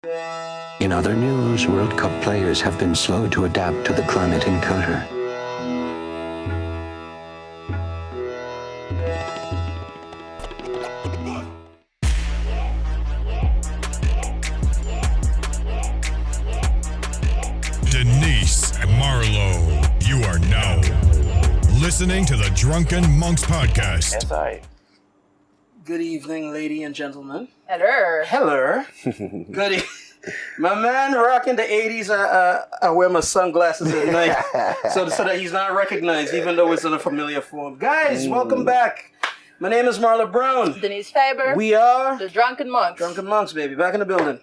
In other news, World Cup players have been slow to adapt to the climate in Qatar. Denise Marlo, you are now listening to the Drunken Monks podcast. Yes, I. Good evening, ladies and gentlemen. Hello. Hello. Good My man rocking the 80s, I wear my sunglasses at night so that he's not recognized, even though it's in a familiar form. Guys, welcome back. My name is Marlo Brown. Denise Faber. We are the Drunken Monks. Drunken Monks, baby. Back in the building.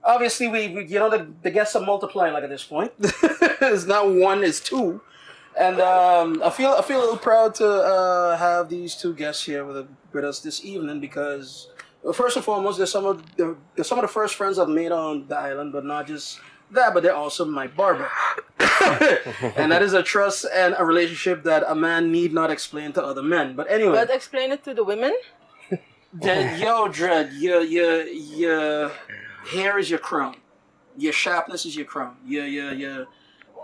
Obviously, we the guests are multiplying like at this point. It's not one, it's two. And I feel a little proud to have these two guests here with us this evening because, first and foremost, they're some of the first friends I've made on the island, but not just that, but they're also my barber. And that is a trust and a relationship that a man need not explain to other men. But anyway, But explain it to the women. Yo, Dread, your hair is your crown. Your sharpness is your crown. Your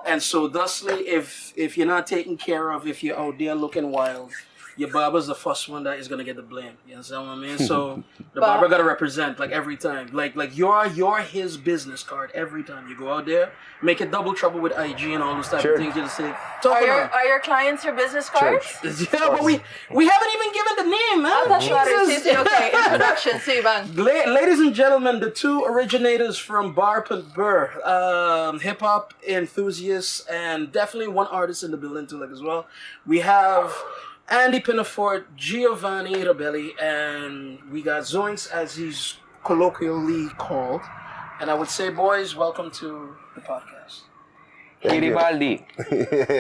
And so thusly, if you're not taken care of, if you're out there looking wild, your barber's the first one that is gonna get the blame. You understand what I mean? So the barber gotta represent like every time. Like you're his business card every time you go out there. Make it double trouble with IG and all those type of things. You just say, Are your clients your business cards? Yeah, but we haven't even given the name, man. Oh, that's right. Okay, introduction. See, bang. Ladies and gentlemen, the two originators from Bar.ber, hip hop enthusiasts, and definitely one artist in the building too, like as well. We have Andy Pinnafort, Giovanni Giribaldie, and we got Zoinx, as he's colloquially called. And I would say, boys, welcome to the podcast. Giribaldie.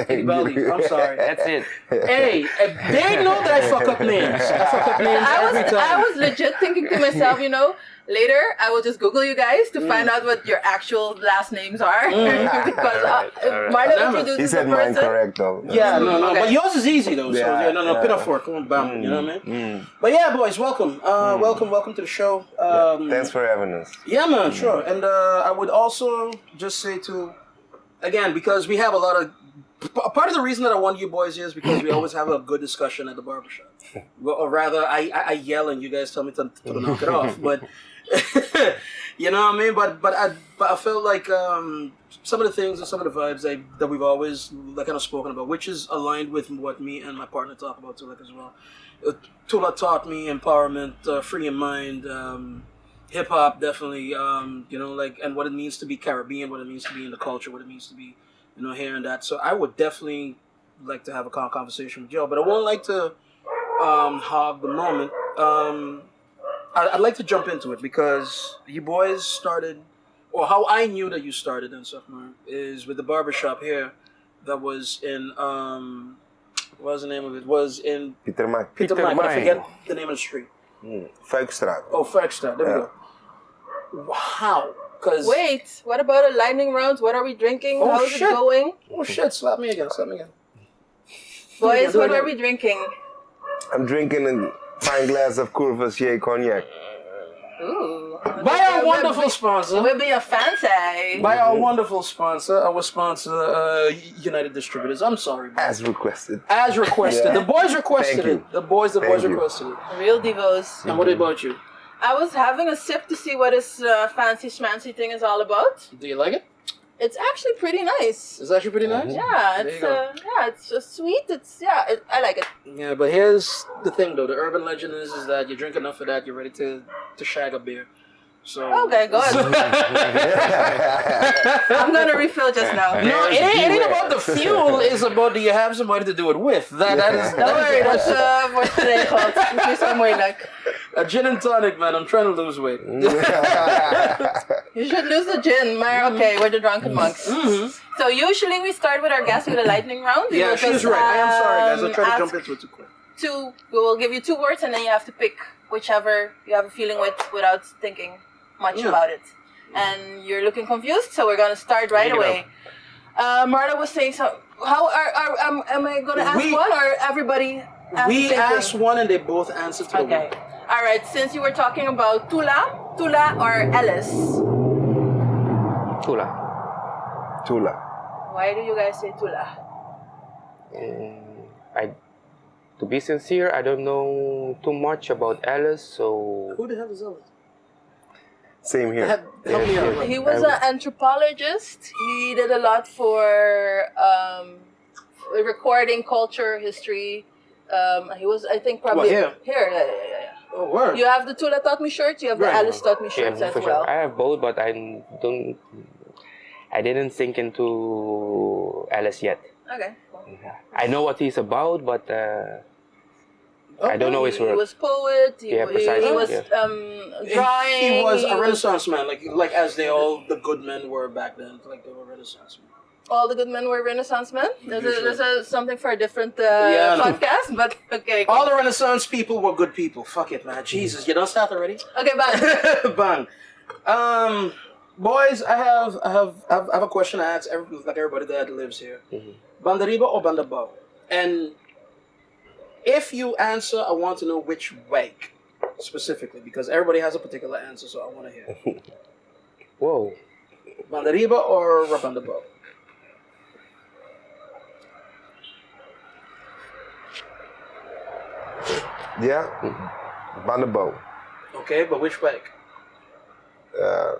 Giribaldie, I'm sorry. That's it. Hey, they know that I fuck up names. I fuck up names every time. I was legit thinking to myself, later I will just Google you guys to find out what your actual last names are. Because Marlo introduces he said the mine person. correct though. Yeah, no, Okay. but yours is easy though. Yeah, So no, yeah. Pinnafort, come on, bam, you know what I mean? But yeah, boys, welcome, welcome to the show. Thanks for having us. Yeah, man, sure. And I would also just say again, because we have a lot of, part of the reason that I want you boys here is because we always have a good discussion at the barbershop. Well, or rather, I yell and you guys tell me to knock it off. But you know what I mean? But I felt like some of the things and some of the vibes that we've always kind of spoken about, which is aligned with what me and my partner talk about too, like as well. Tula taught me empowerment, free in mind, hip hop definitely, and what it means to be Caribbean, what it means to be in the culture, what it means to be, here and that. So I would definitely like to have a conversation with Joe, but I won't like to hog the moment. I'd like to jump into it because you boys started, or how I knew that you started and stuff, man, is with the barbershop here that was in, what was the name of it? Was in Peter Mike. Peter Mike, but I forget the name of the street. Vuikstraat. Oh, Flagstaff, there we go. How? Cause Wait, what about a lightning round? What are we drinking? Oh, How is shit. it going? Oh shit, slap me again. Boys, Do it what are again. we drinking? I'm drinking a fine glass of Courvoisier cognac. Ooh. By our wonderful sponsor. We'll be a fancy. By our wonderful sponsor, our sponsor, United Distributors. I'm sorry, man. As requested. As requested. Yeah. The boys requested Thank you. it. The boys Thank you. requested it. Real divos. And what about you? I was having a sip to see what this fancy schmancy thing is all about. Do you like it? It's actually pretty nice. It's actually pretty nice. Yeah, There you go. it's sweet. I like it. Yeah, but here's the thing though. The urban legend is that you drink enough of that, you're ready to shag a beer. So Okay, go ahead. I'm gonna refill just now. no, it ain't about the fuel. It's about do you have somebody to do it with? That is. Don't worry, that's what today called. Do somewhere like A gin and tonic, man. I'm trying to lose weight. you should lose the gin, Mar. Okay, we're the Drunken Monks. So usually we start with our guests with a lightning round. We Yeah, will she's just, right. I am sorry, guys. I'm trying to ask jump into it too quick. We will give you 2 words and then you have to pick whichever you have a feeling with without thinking much about it. And you're looking confused, so we're gonna start right away. Marla was saying so. How am I gonna ask one or everybody? We asked one and they both answered to the Okay. one. All right. Since you were talking about Tula, Tula or Ellis? Tula. Tula. Why do you guys say Tula? To be sincere, I don't know too much about Alice, so Who the hell is Ellis? Same here. Help me out. He was an anthropologist. He did a lot for recording culture, history. He was, I think, probably here? Yeah. Oh, word. You have the Tula taught me shirts. You have the Right. Alice taught me shirts as for well. sure. I have both, but I didn't sink into Alice yet. Okay. I know what he's about, but I don't know his He work. was poet. He precisely, was yeah. drawing. He was a Renaissance man, like as the good men were back then. Like they were Renaissance men. All the good men were Renaissance men. This is something for a different Yeah, no. podcast, but okay. All the Renaissance people were good people. Fuck it, man. Jesus, you don't start already? Okay, bye. Bang. Boys, I have a question I ask everybody that lives here. Bandariba or Bandabao? And if you answer, I want to know which wake specifically, because everybody has a particular answer, so I want to hear. Whoa. Bandariba or Bandabao? Yeah. Bandabo. Okay, but which wake?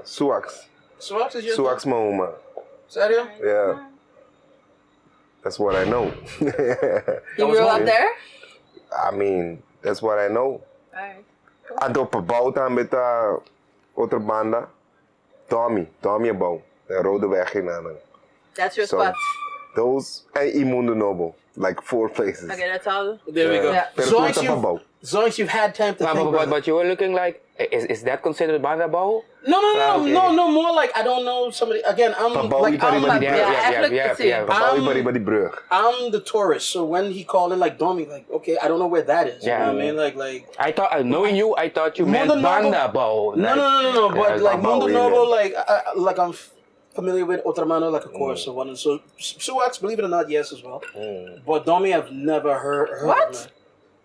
Zoinx. Zoinx is your Zoinx Mahoma. Serio? Yeah. That's what I know. You grew up there? I mean, that's what I know. Alright. Ando pabouta met outra banda. Tommy Abou. De Rode Weg in Anang. That's your So, spot. Those and Imundo Noble. Like 4 places. Okay, that's all. There we go. Yeah. Zoinx, you've had time to think. But you were looking like, is that considered Bandabao? No, more like I don't know somebody. Again, I'm Pabou like iba I'm, Yeah. Pabou iba riba di brug. I'm the tourist, so when he called in like Domi, like okay, I don't know where that is. Yeah. You know what I mean? Like I thought, knowing you, I thought you meant Mundo Noble- Bandabao. No. But like Pabou Mundo in Noble, like I'm familiar with Otramano, like of course, so one. So Zoinx, believe it or not, yes as well. But Domi, I've never heard What? of, man.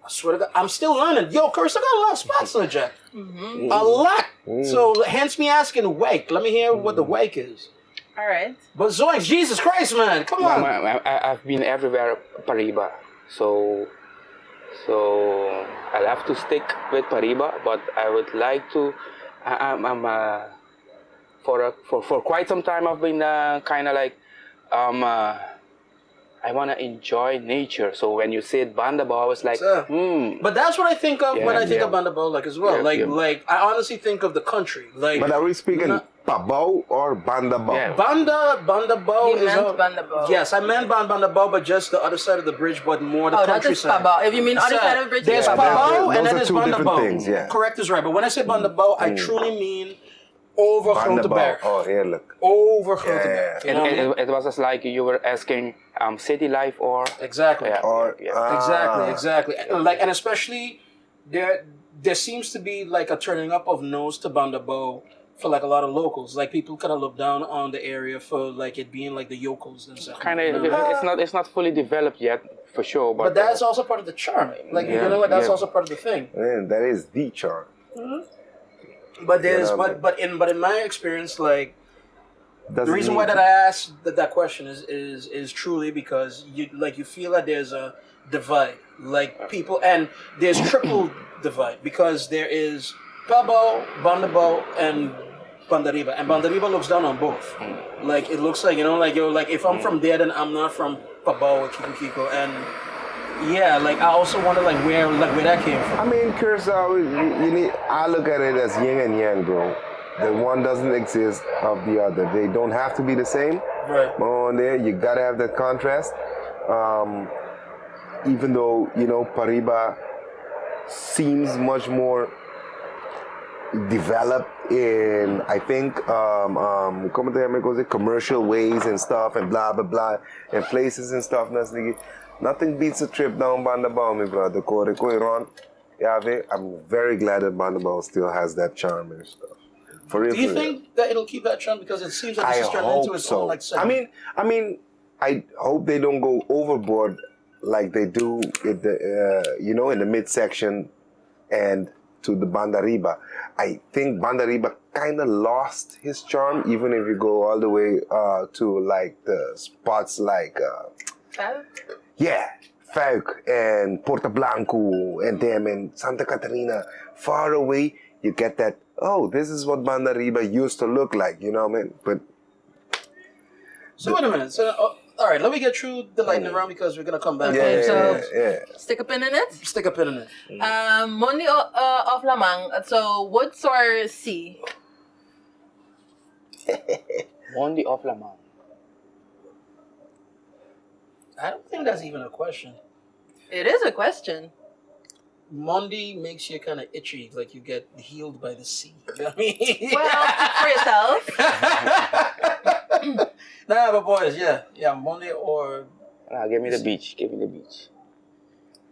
I swear to God, I'm still learning. Yo, Curse, I got a lot of spots on the jack. A lot. So hence me asking wake. Let me hear what the wake is. Alright. But Zoinx, Jesus Christ, man, come on. I've been everywhere Pariba, so I'll have to stick with Pariba, but I would like to. For quite some time I've been kind of like I want to enjoy nature. So when you said Bandabao, I was like, But that's what I think of when I think yeah. of Bandabao, like as well. Yeah, like I honestly think of the country. Like But are we speaking Pabou or Bandabao? Yeah. Bandabao You is meant Bandabao. Yes, I meant Bandabao, but just the other side of the bridge, but more the Oh, that is countryside. Pabao. If you mean other side of the bridge, There's yeah. Pabao Those and then are there's two different Bandabao. things, yeah. Correct is right. But when I say Bandabao, I truly mean over Groteberg. Bandabao. Oh, heerlijk. Over Groteberg. You know what I mean? it was just like you were asking city life or Exactly. Yeah. Or Exactly. Like, and especially there seems to be like a turning up of nose to Bandabao for like a lot of locals. Like people kind of look down on the area for like it being like the yokels and stuff. kind of it's not fully developed yet for sure, But that's also part of the charm. Like you know what? That's also part of the thing. Man, that is the charm. But there's Yeah, but in my experience, like the Doesn't reason mean- why that I asked that question is truly because you feel that there's a divide, like people, and there's triple divide because there is Pabao, Bandabao, and Bandariba, and Bandariba looks down on both. Like it looks like like if I'm from there, then I'm not from Pabao or Kiko, and yeah, like I also wonder like where that came from. I mean, Curacao, you need. I look at it as yin and yang, bro. The one doesn't exist of the other. They don't have to be the same. Right. But on there, you gotta have that contrast. Even though Pariba seems much more developed in, I think, commercial ways and stuff and blah blah blah and places and stuff. Nothing beats a trip down Bandabao, my brother. I'm very glad that Bandabao still has that charm and stuff. For real. Do you think that it'll keep that trend because it seems like I this is turning hope into its so. own like segment. I mean, I hope they don't go overboard like they do in the midsection and to the Bar.ber. I think Bar.ber kind of lost his charm, even if you go all the way to like the spots like Fuik and Porto Blanco and them in Santa Catarina. Far away, you get that, oh, this is what Bar.ber used to look like, you know what I mean? But so wait a minute. So all right, let me get through the lightning round because we're gonna come back. Stick a pin in it. Stick a pin in it. Monday of Lamang. So woods or sea? Monday of Lamang. I don't think that's even a question. It is a question. Monday makes you kind of itchy, like you get healed by the sea. You know what I mean? Well, for yourself. Nah, but boys, yeah, Monday or Give me the beach. Give me the beach.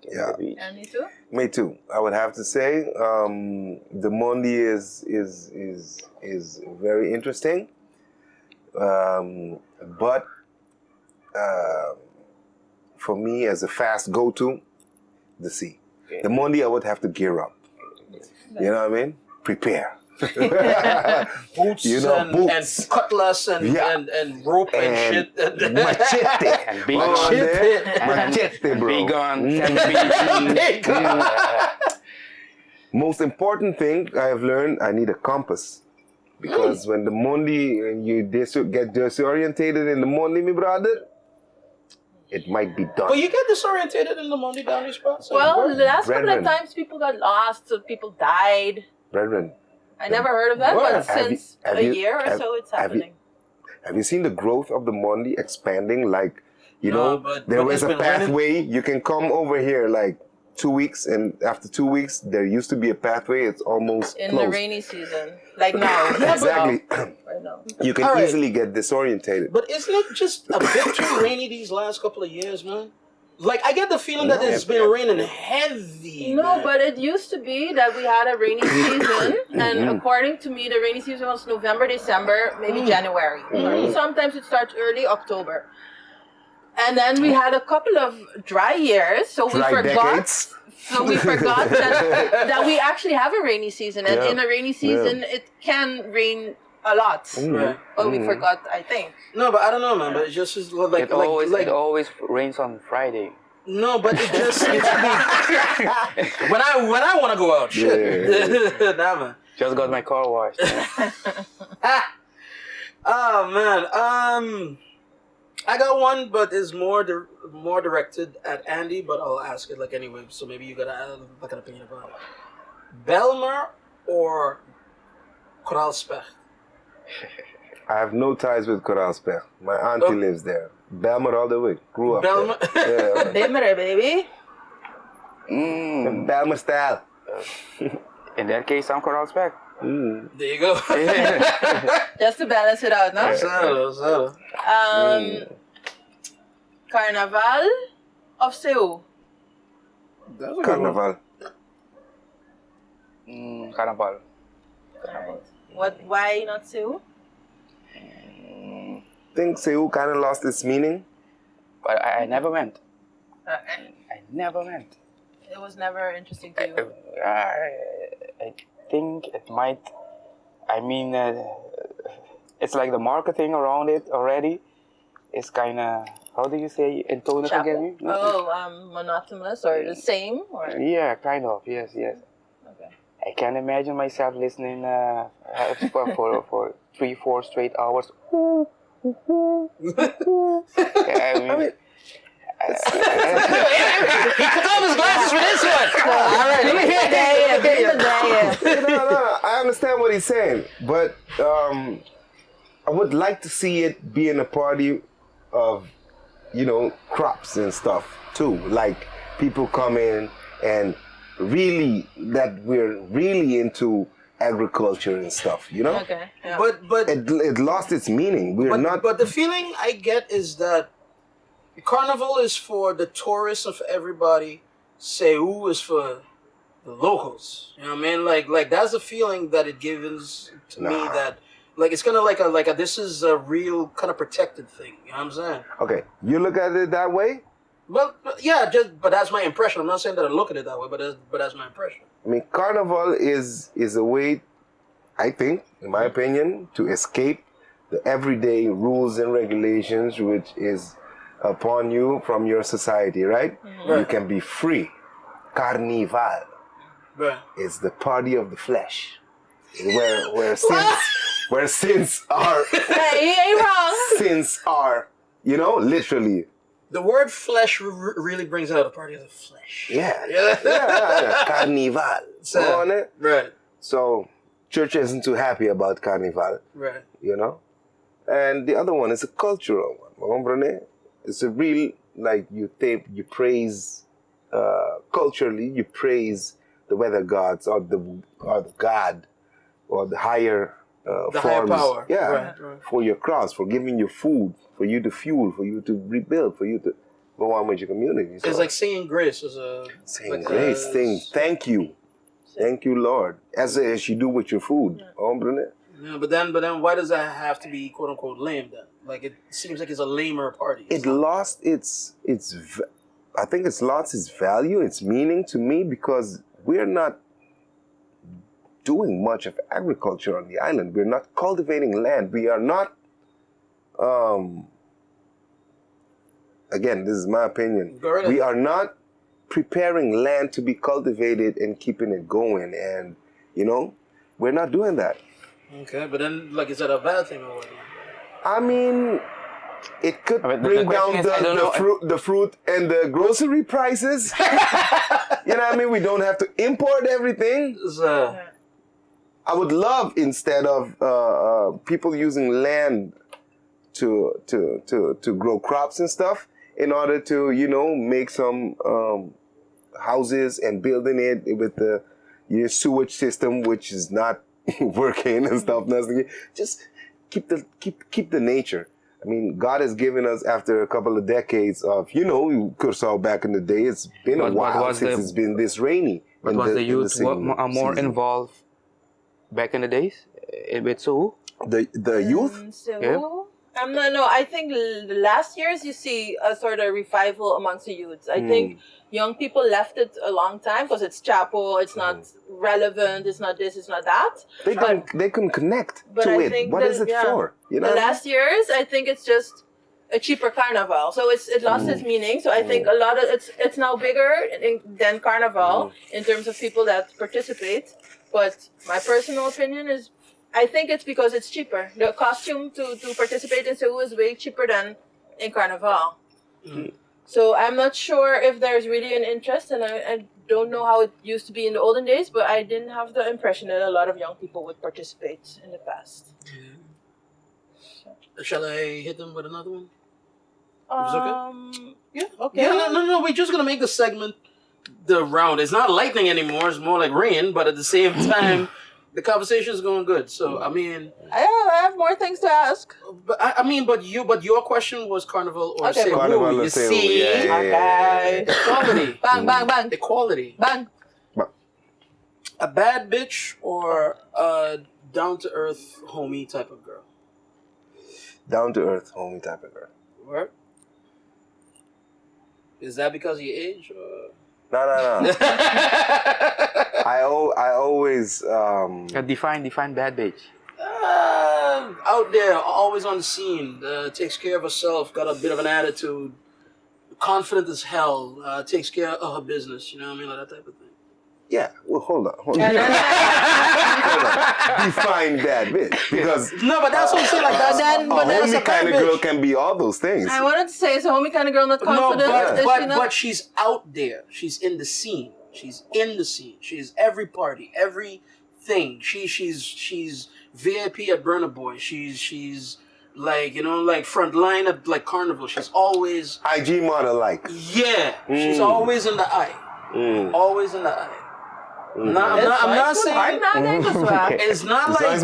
Give me the beach. And you too? me too. I would have to say the Monday is very interesting, but for me as a fast go-to, the sea. Okay. The Monday I would have to gear up. You know what I mean? Prepare. boots, You know, and boots. cutlass and rope and shit. Machete. And big Machete, bro. Big gun. Most important thing I have learned, I need a compass. Because when the Monday, you get disorientated in the Monday, my brother, it might be done. But you get disorientated in the Monday down these spots? Well, the last couple of Brethren. times people got lost, so people died. Brethren, I never heard of that, What? but since Have a you- year or so, it's happening. have you seen the growth of the Monday expanding? Like, you No, know, but there was it's a been raining. pathway. You can come over here like 2 weeks, and after 2 weeks, there used to be a pathway. It's almost In closed. the rainy season, like now. Exactly. Right now. You can All right. easily get disorientated. But isn't it just a bit too rainy these last couple of years, man? Like, I get the feeling that it's been raining heavy. No, man. but it used to be that we had a rainy season, and according to me, the rainy season was November, December, maybe January. Sometimes it starts early October. And then we had a couple of dry years, so we Dry forgot. decades. So we forgot that we actually have a rainy season, and Yeah. in a rainy season, it can rain a lot. Right. But we forgot, I think. No, but I don't know, man. But it just is like, It always rains on Friday. no, but it just seems to be when I want to go out. Shit, nah, man. Just got my car washed. Oh man, I got one, but it's more directed at Andy. But I'll ask it like anyway. So maybe you got like an opinion about it. Belmer or Koraalspech? I have no ties with Koraalspech. My auntie lives there. Belmer all the way. Grew up Belmer. there. Yeah. Bimmer, baby. Belmer style. In that case, I'm Carlsberg. There you go. Just to balance it out, no? So. Carnaval of Seoul. Carnaval. Carnaval. Why not Seoul? Think Seoul kind of lost its meaning. But I never went. I I never went. It was never interesting to you. I think it might. I mean, it's like the marketing around it already is kind of. How do you say in tone again? Monotonous or the same? Or Yeah, kind of. Yes. okay. I can imagine myself listening for 3-4 straight hours. Yeah, I mean, He took off his glasses for this one. All right, let me hear that. No, I understand what he's saying, but I would like to see it being a party of, crops and stuff too. Like people come in and really that we're really into agriculture and stuff, Okay. Yeah. But It lost its meaning. We're not. But the feeling I get is that Carnival is for the tourists and for everybody. Seoul is for the locals. You know what I mean? Like that's the feeling that it gives to me. That like it's kind of like a this is a real kind of protected thing. You know what I'm saying? Okay, you look at it that way. Well, yeah, but that's my impression. I'm not saying that I look at it that way, but that's my impression. I mean, carnival is a way, I think, in my opinion, to escape the everyday rules and regulations which is upon you from your society, right? You can be free. Carnival is the party of the flesh, where sins are. Hey, you ain't wrong. Sins are, literally. The word flesh really brings out a party of the flesh. Yeah. Carnival. So, Right. So, church isn't too happy about carnival. Right. And the other one is a cultural one. It's a real, like, you praise, culturally, you praise the weather gods or the god or the higher The forms. higher power. Yeah. Right. For your crops, for giving you food, for you to fuel, for you to rebuild, for you to go on with your community. So It's like singing grace as a... saying grace, saying thank you. Thank you, Lord. As you do with your food. Yeah, but then why does that have to be quote unquote lame then? Like it seems like it's a lamer party. It lost I think it's lost its value, its meaning to me because we're not doing much of agriculture on the island. We're not cultivating land. We are not again, this is my opinion. We are not preparing land to be cultivated and keeping it going, and we're not doing that. Okay, but then like is that a bad thing or what? I mean, it could The bring question down is, I don't know. the fruit and the grocery prices. You know what I mean? We don't have to import everything. I would love, instead of people using land to grow crops and stuff, in order to make some houses and building it with your sewage system, which is not working and stuff. Just keep the nature. I mean, God has given us, after a couple of decades of, Curacao back in the day, it's been a while since it's been this rainy. But was the youth more involved back in the days with Suhu? The youth? So, Yeah. no, I think the last years you see a sort of revival amongst the youths. I think young people left it a long time because it's chapo, it's not relevant, it's not this, it's not that. They can connect But to I it. think What is it for? The last years, I think it's just a cheaper carnival. So it lost its meaning. So I think a lot of it's now bigger than carnival in terms of people that participate. But my personal opinion is, I think it's because it's cheaper. The costume to participate in Cebu is way cheaper than in carnival. So I'm not sure if there's really an interest, and I don't know how it used to be in the olden days, but I didn't have the impression that a lot of young people would participate in the past. Shall I hit them with another one? Yeah, okay. Yeah, no. We're just gonna make the segment the round. It's not lightning anymore. It's more like rain. But at the same time, the conversation is going good. So I mean, I have more things to ask. but but your question was carnival or Okay. Cebu. Carnival or You Cebu, see, yeah. Okay. equality, Bang, bang, bang. equality. Bang. A bad bitch or a down to earth homie type of girl. Down to earth, homie type of girl. What? Is that because of your age or? No. I always Define bad bitch. Out there, always on the scene, takes care of herself, got a bit of an attitude, confident as hell, takes care of her business, you know what I mean, like that type of thing. yeah. Well, hold on. Hold on. Define bad bitch, because No, but that's what I'm saying, like that's a that's homie kind of bad girl bitch. can be all those things. I wanted to say, it's a homie kind of girl, not No, confident. but she's out there. She's in the scene. She's in the scene. She's every party, everything. She's VIP at ber.ber Boys. She's like like front line at like carnival. She's always IG model like. She's always in the eye. Always in the eye. I'm not saying it's not like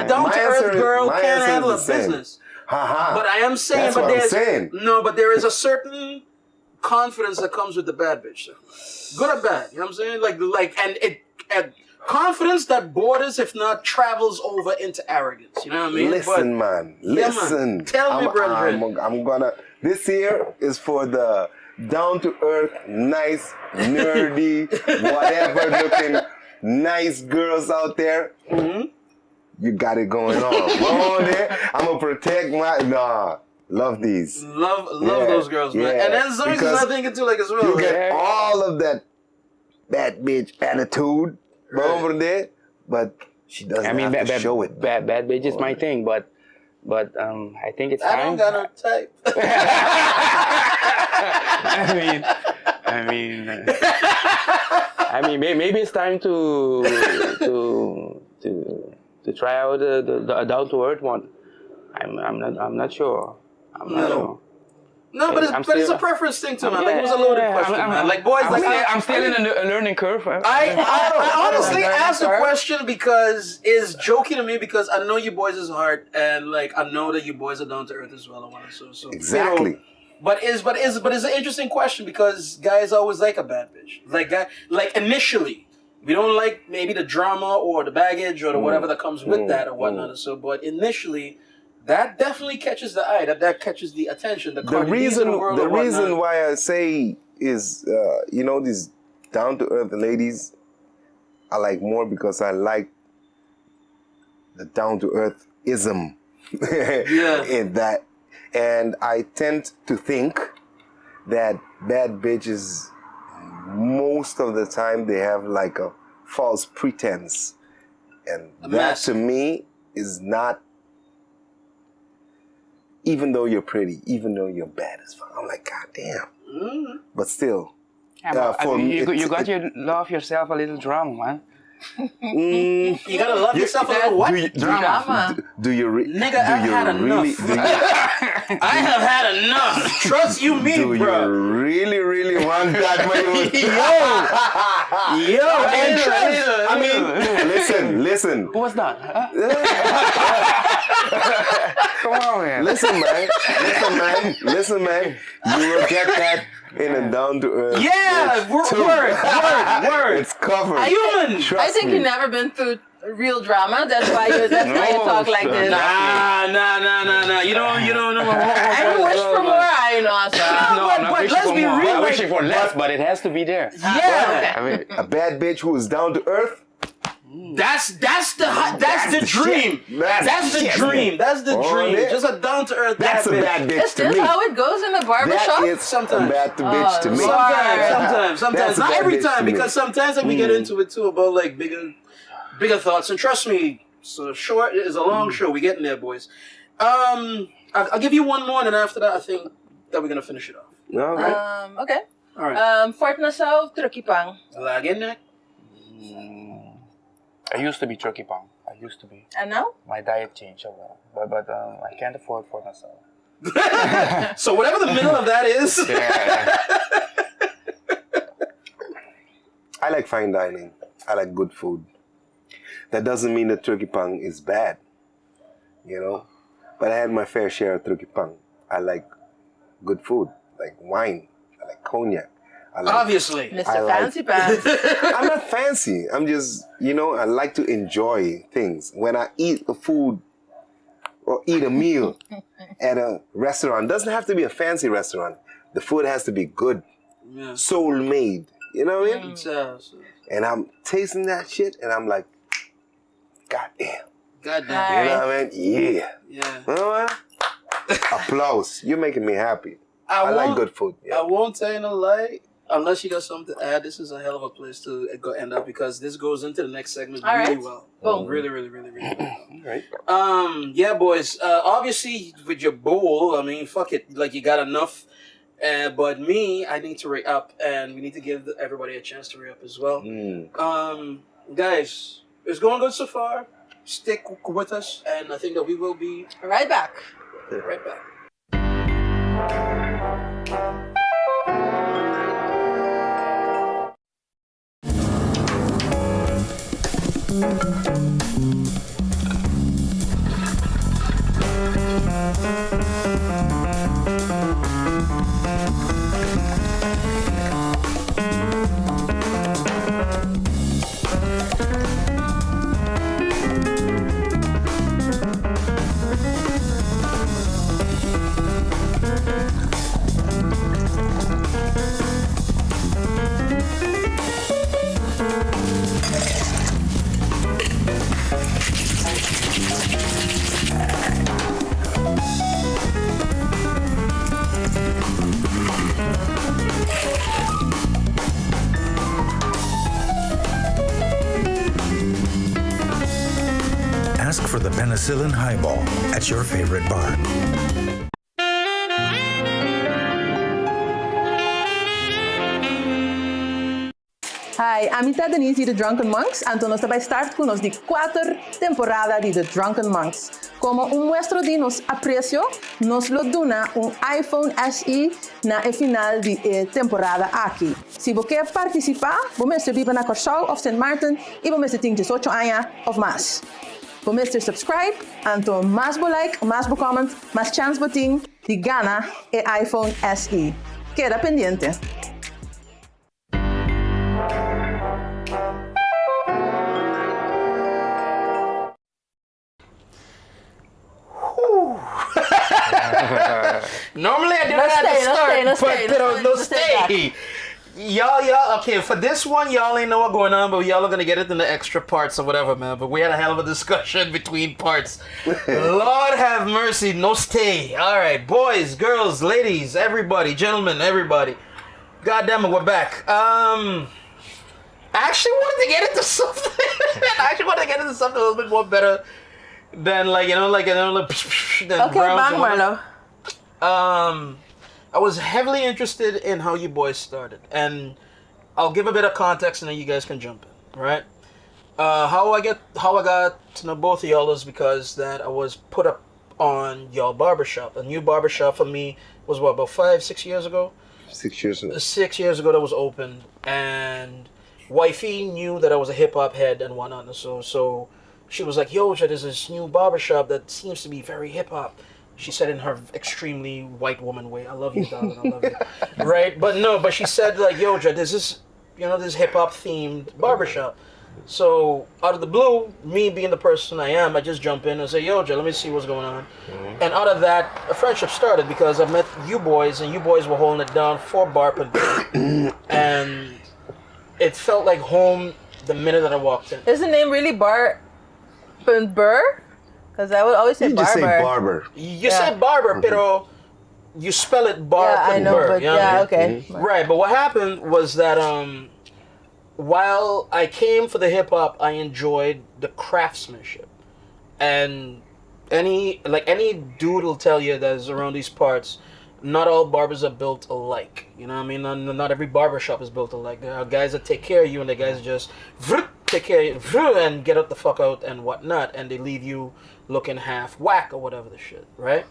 down to earth girl can't handle a business. But I am saying, That's what I'm saying. but there is a certain confidence that comes with the bad bitch. Good or bad, you know what I'm saying? And confidence that borders, if not travels over into arrogance. You know what I mean? Listen, man. Yeah, Listen. man. Tell me, brethren. I'm gonna. This year is for the down to earth, nice, nerdy, whatever looking, nice girls out there. You got it going on. Go on there. I'm gonna protect my love these. Love those girls, man. And then Zoinx is not thinking too like as well. You get all of that bad bitch attitude over there, but she doesn't have to show it. Bad bitch is my thing, but I think it's time. I don't got no type. I mean, maybe it's time to try out the down to earth one. I'm not sure. No, but it's a preference thing too, man. Like, it was a loaded question, man. Like, boys, I'm still in a learning curve. I honestly asked the question because it's joking to me because I know you boys' is hard, and like I know that you boys are down to earth as well. So Exactly. You know, but it's an interesting question because guys always like a bad bitch. Like initially, we don't like maybe the drama or the baggage or the whatever that comes with that or whatnot. So, but initially. That definitely catches the eye. That catches the attention. The reason why I say is, these down to earth ladies, I like more because I like the down to earth ism in that, and I tend to think that bad bitches most of the time they have like a false pretense, and that to me is not. Even though you're pretty, even though you're bad as fuck, I'm like, God damn. But still, for me, you got to love yourself a little drama, man. You gotta love yourself a little what? Drama. Do you Nigga, I've had enough. I have had enough. Trust you me, bro. Do you really want that money? Yo, and trust. I mean, listen. What's that? Come on, man. Listen, man. You will get that in a down to earth. Yeah, word. It's covered. A human. I think you've never been through real drama. That's why you talk like this. Nah. You don't know. I wish for more. I know. But let's be real. I'm wishing for less, but it has to be there. Yeah. I mean, a bad bitch who is down to earth. That's the dream. That's the dream. Just a down to earth. That's a bad bitch Is to me. this how it goes in the barbershop? That is sometimes a bad bitch to me. Sometimes. Not every time, because sometimes we get into it too about like bigger thoughts. And trust me, so short is a long show. We getting there, boys. I'll give you one more, and then after that, I think that we're gonna finish it off. All right. Okay. All right. Fort Nassau, Trukipang. Lagin neck. I used to be turkey pong. And now? My diet changed a lot, but I can't afford for myself. So whatever the middle of that is. Yeah. I like fine dining. I like good food. That doesn't mean that turkey pong is bad, But I had my fair share of turkey pong. I like good food, like wine. I like cognac. Obviously. Mr. Fancy Pants. I'm not fancy. I'm just, I like to enjoy things. When I eat a food or eat a meal at a restaurant, doesn't have to be a fancy restaurant. The food has to be good, soul made. You know what I mean? And I'm tasting that shit, and I'm like, God damn. God damn. You know what I mean? Yeah. Yeah. You know what? Applause. You're making me happy. I like good food. Yeah. I won't tell you no lie. Unless you got something to add, this is a hell of a place to go end up because this goes into the next segment really well. Boom. Really well. All right. Yeah, boys. Obviously, with your bowl, I mean, fuck it. Like, you got enough. But me, I need to rate up, and we need to give everybody a chance to rate up as well. Guys, it's going good so far. Stick with us, and I think that we will be Right back. right back. ask for the penicillin highball at your favorite bar. Hi, amita Denise de Drunken Monks, en nós vai start com de 4 temporada de The Drunken Monks. Como muestro de nos aprecio, nos lo dona iPhone SE na final de temporada aqui. Se você quer participar, você vive na Curacao of St. Martin e você tem 18 anos ou mais. Você subscribe, então mais like, mais comment, mais chance de ganhar o iPhone SE. Queda pendiente. Normally I do that at the start, no stay. Y'all, okay, for this one, y'all ain't know what's going on, but y'all are gonna get it in the extra parts or whatever, man. But we had a hell of a discussion between parts. Lord have mercy, no stay. All right, boys, girls, ladies, everybody, gentlemen, everybody. God damn it, we're back. I actually wanted to get into something. A little bit more better than than Okay, Browns bang, Marlo. I was heavily interested in how you boys started, and I'll give a bit of context, and then you guys can jump in, right? How I got to know both of y'all is because that I was put up on y'all barbershop. A new barbershop for me was what, about 5-6 years ago? 6 years ago. 6 years ago that was opened, and wifey knew that I was a hip hop head and whatnot, and so she was like, "Yo, there's this new barbershop that seems to be very hip hop." She said in her extremely white woman way, "I love you, darling, I love you." Right? But she said like, "Yo, there's this, this hip hop themed barbershop." So out of the blue, me being the person I am, I just jump in and say, "Yo, let me see what's going on." Mm-hmm. And out of that, a friendship started because I met you boys, and you boys were holding it down for Bar.ber, and it felt like home the minute that I walked in. Is the name really Bar.ber? Because I would always say You just say barber. barber. You say barber, pero you spell it Bar.ber. Yeah, I know, but you know what I mean? okay. Mm-hmm. Right, but what happened was that while I came for the hip hop, I enjoyed the craftsmanship, and any dude will tell you that is around these parts, not all barbers are built alike. You know what I mean? Not every barbershop is built alike. There are guys that take care of you, and the guys that just take care of you and get the fuck out and whatnot, and they leave you looking half whack or whatever the shit, right?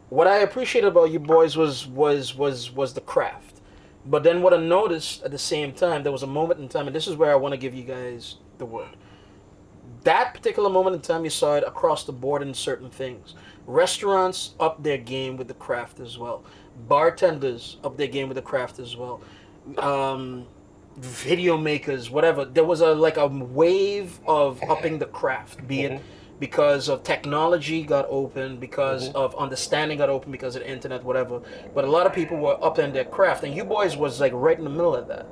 What I appreciated about you boys was the craft. But then what I noticed at the same time, there was a moment in time, and this is where I want to give you guys the word. That particular moment in time, you saw it across the board in certain things. Restaurants up their game with the craft as well. Bartenders up their game with the craft as well. Video makers, whatever. There was a wave of upping the craft, be it because of technology got open, because of understanding got open, because of the internet, whatever. But a lot of people were up in their craft, and you boys was like right in the middle of that.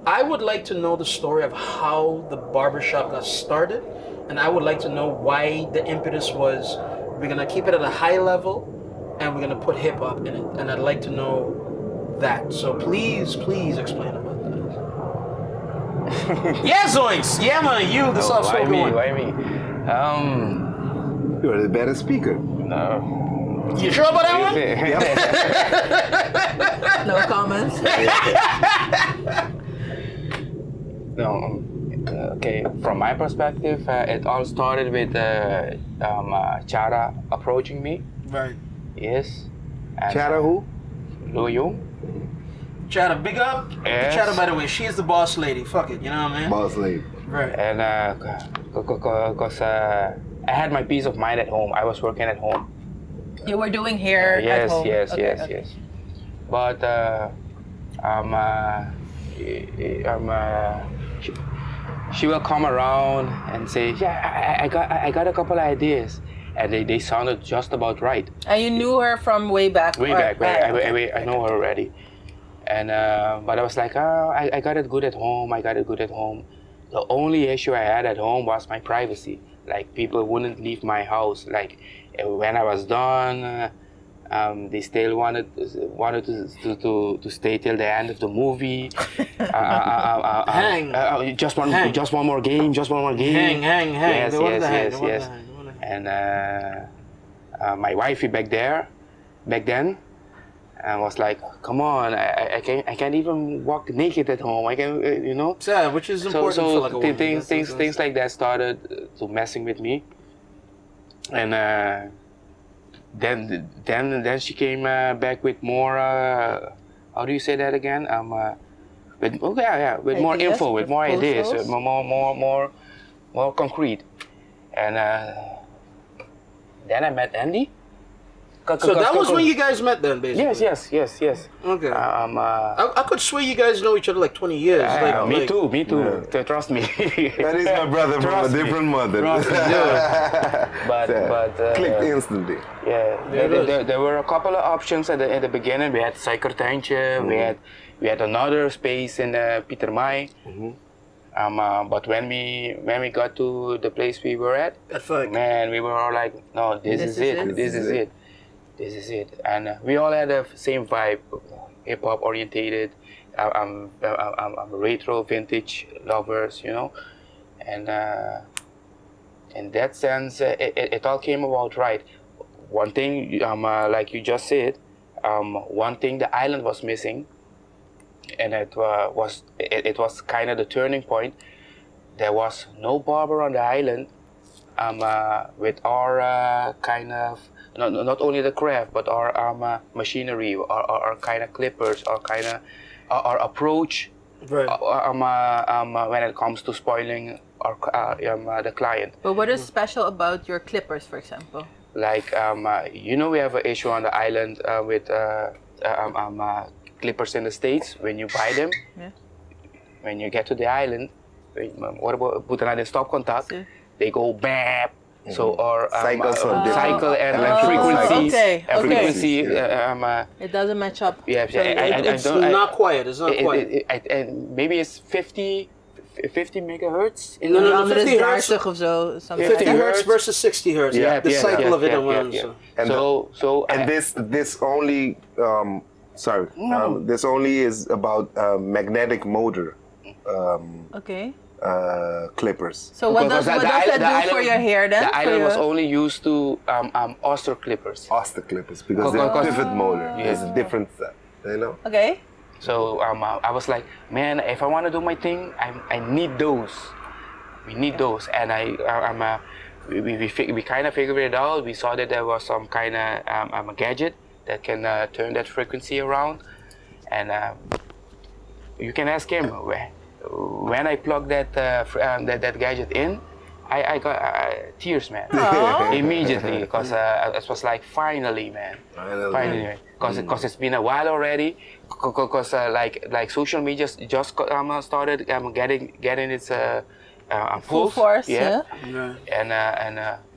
I would like to know the story of how the barbershop got started, and I would like to know why the impetus was we're gonna keep it at a high level and we're gonna put hip hop in it. And I'd like to know that. So please explain about that. Yeah, Zoinx! Yeah, man, you, the soft spoken one. Why me? You're the better speaker. No. You sure about that one? No comments. No. Okay, from my perspective, it all started with Chara approaching me. Right. Yes. And Chara who? Loyo. Chara, big up. Yes. Chara, by the way, she is the boss lady. Fuck it, you know what I mean? Boss lady. Right. And because I had my peace of mind at home. I was working at home. You were doing hair at home. Yes. But she will come around and say, "Yeah, I got a couple of ideas," and they sounded just about right. And you knew her from way back. I know her already. And but I was like, I got it good at home. The only issue I had at home was my privacy. Like, people wouldn't leave my house. Like, when I was done, They still wanted to stay till the end of the movie. Hang. Just one more game. Hang. Yes, They wanted to hang. yes. And my wifey back then, was like, "Come on, I can't even walk naked at home. I can, you know." Yeah, which is important for like a woman. Things like that started to messing with me, and then she came back with more. How do you say that again? With more Ideas, info, with more ideas, proposals? more concrete, and then I met Andy. So that was when you guys met then, basically? Yes. Okay. I could swear you guys know each other like 20 years. Me too. Yeah. Trust me. That is my brother from a different mother. But clicked instantly. Yeah, there were a couple of options at the beginning. We had Suikertuintje, we had another space in Pieter Mai. But when we got to the place we were at, man, we were all like, no, this is it. And we all had the same vibe, hip hop orientated. I'm retro vintage lovers, you know, and in that sense, it all came about right. One thing, like you just said, one thing the island was missing, and it was kind of the turning point. There was no barber on the island, with our kind of not only the craft, but our machinery, our kind of clippers, our approach, right. When it comes to spoiling the client. But what is special about your clippers, for example? Like we have an issue on the island with clippers in the States. When you buy them, when you get to the island, what about put another stop contact? They go bap. So our cycle and frequency, frequency. it doesn't match up. Yeah, It's not quiet. Maybe it's 50 megahertz. No, 50 hertz of so. 50 hertz versus 60 hertz. The cycle of it. And this only this only is about magnetic motor. Clippers. So what does that do for your hair then? The island was only used to Oster clippers. Oster clippers, because the pivot motor is a different set, you know? Okay. So I was like, man, if I want to do my thing, I need those. We need those, and we kind of figured it out. We saw that there was some kind of a gadget that can turn that frequency around, and you can ask him. When I plugged that gadget in, I got tears, man, immediately, because it was like finally, man, finally, because it's been a while already, because like social media just started getting its full force, and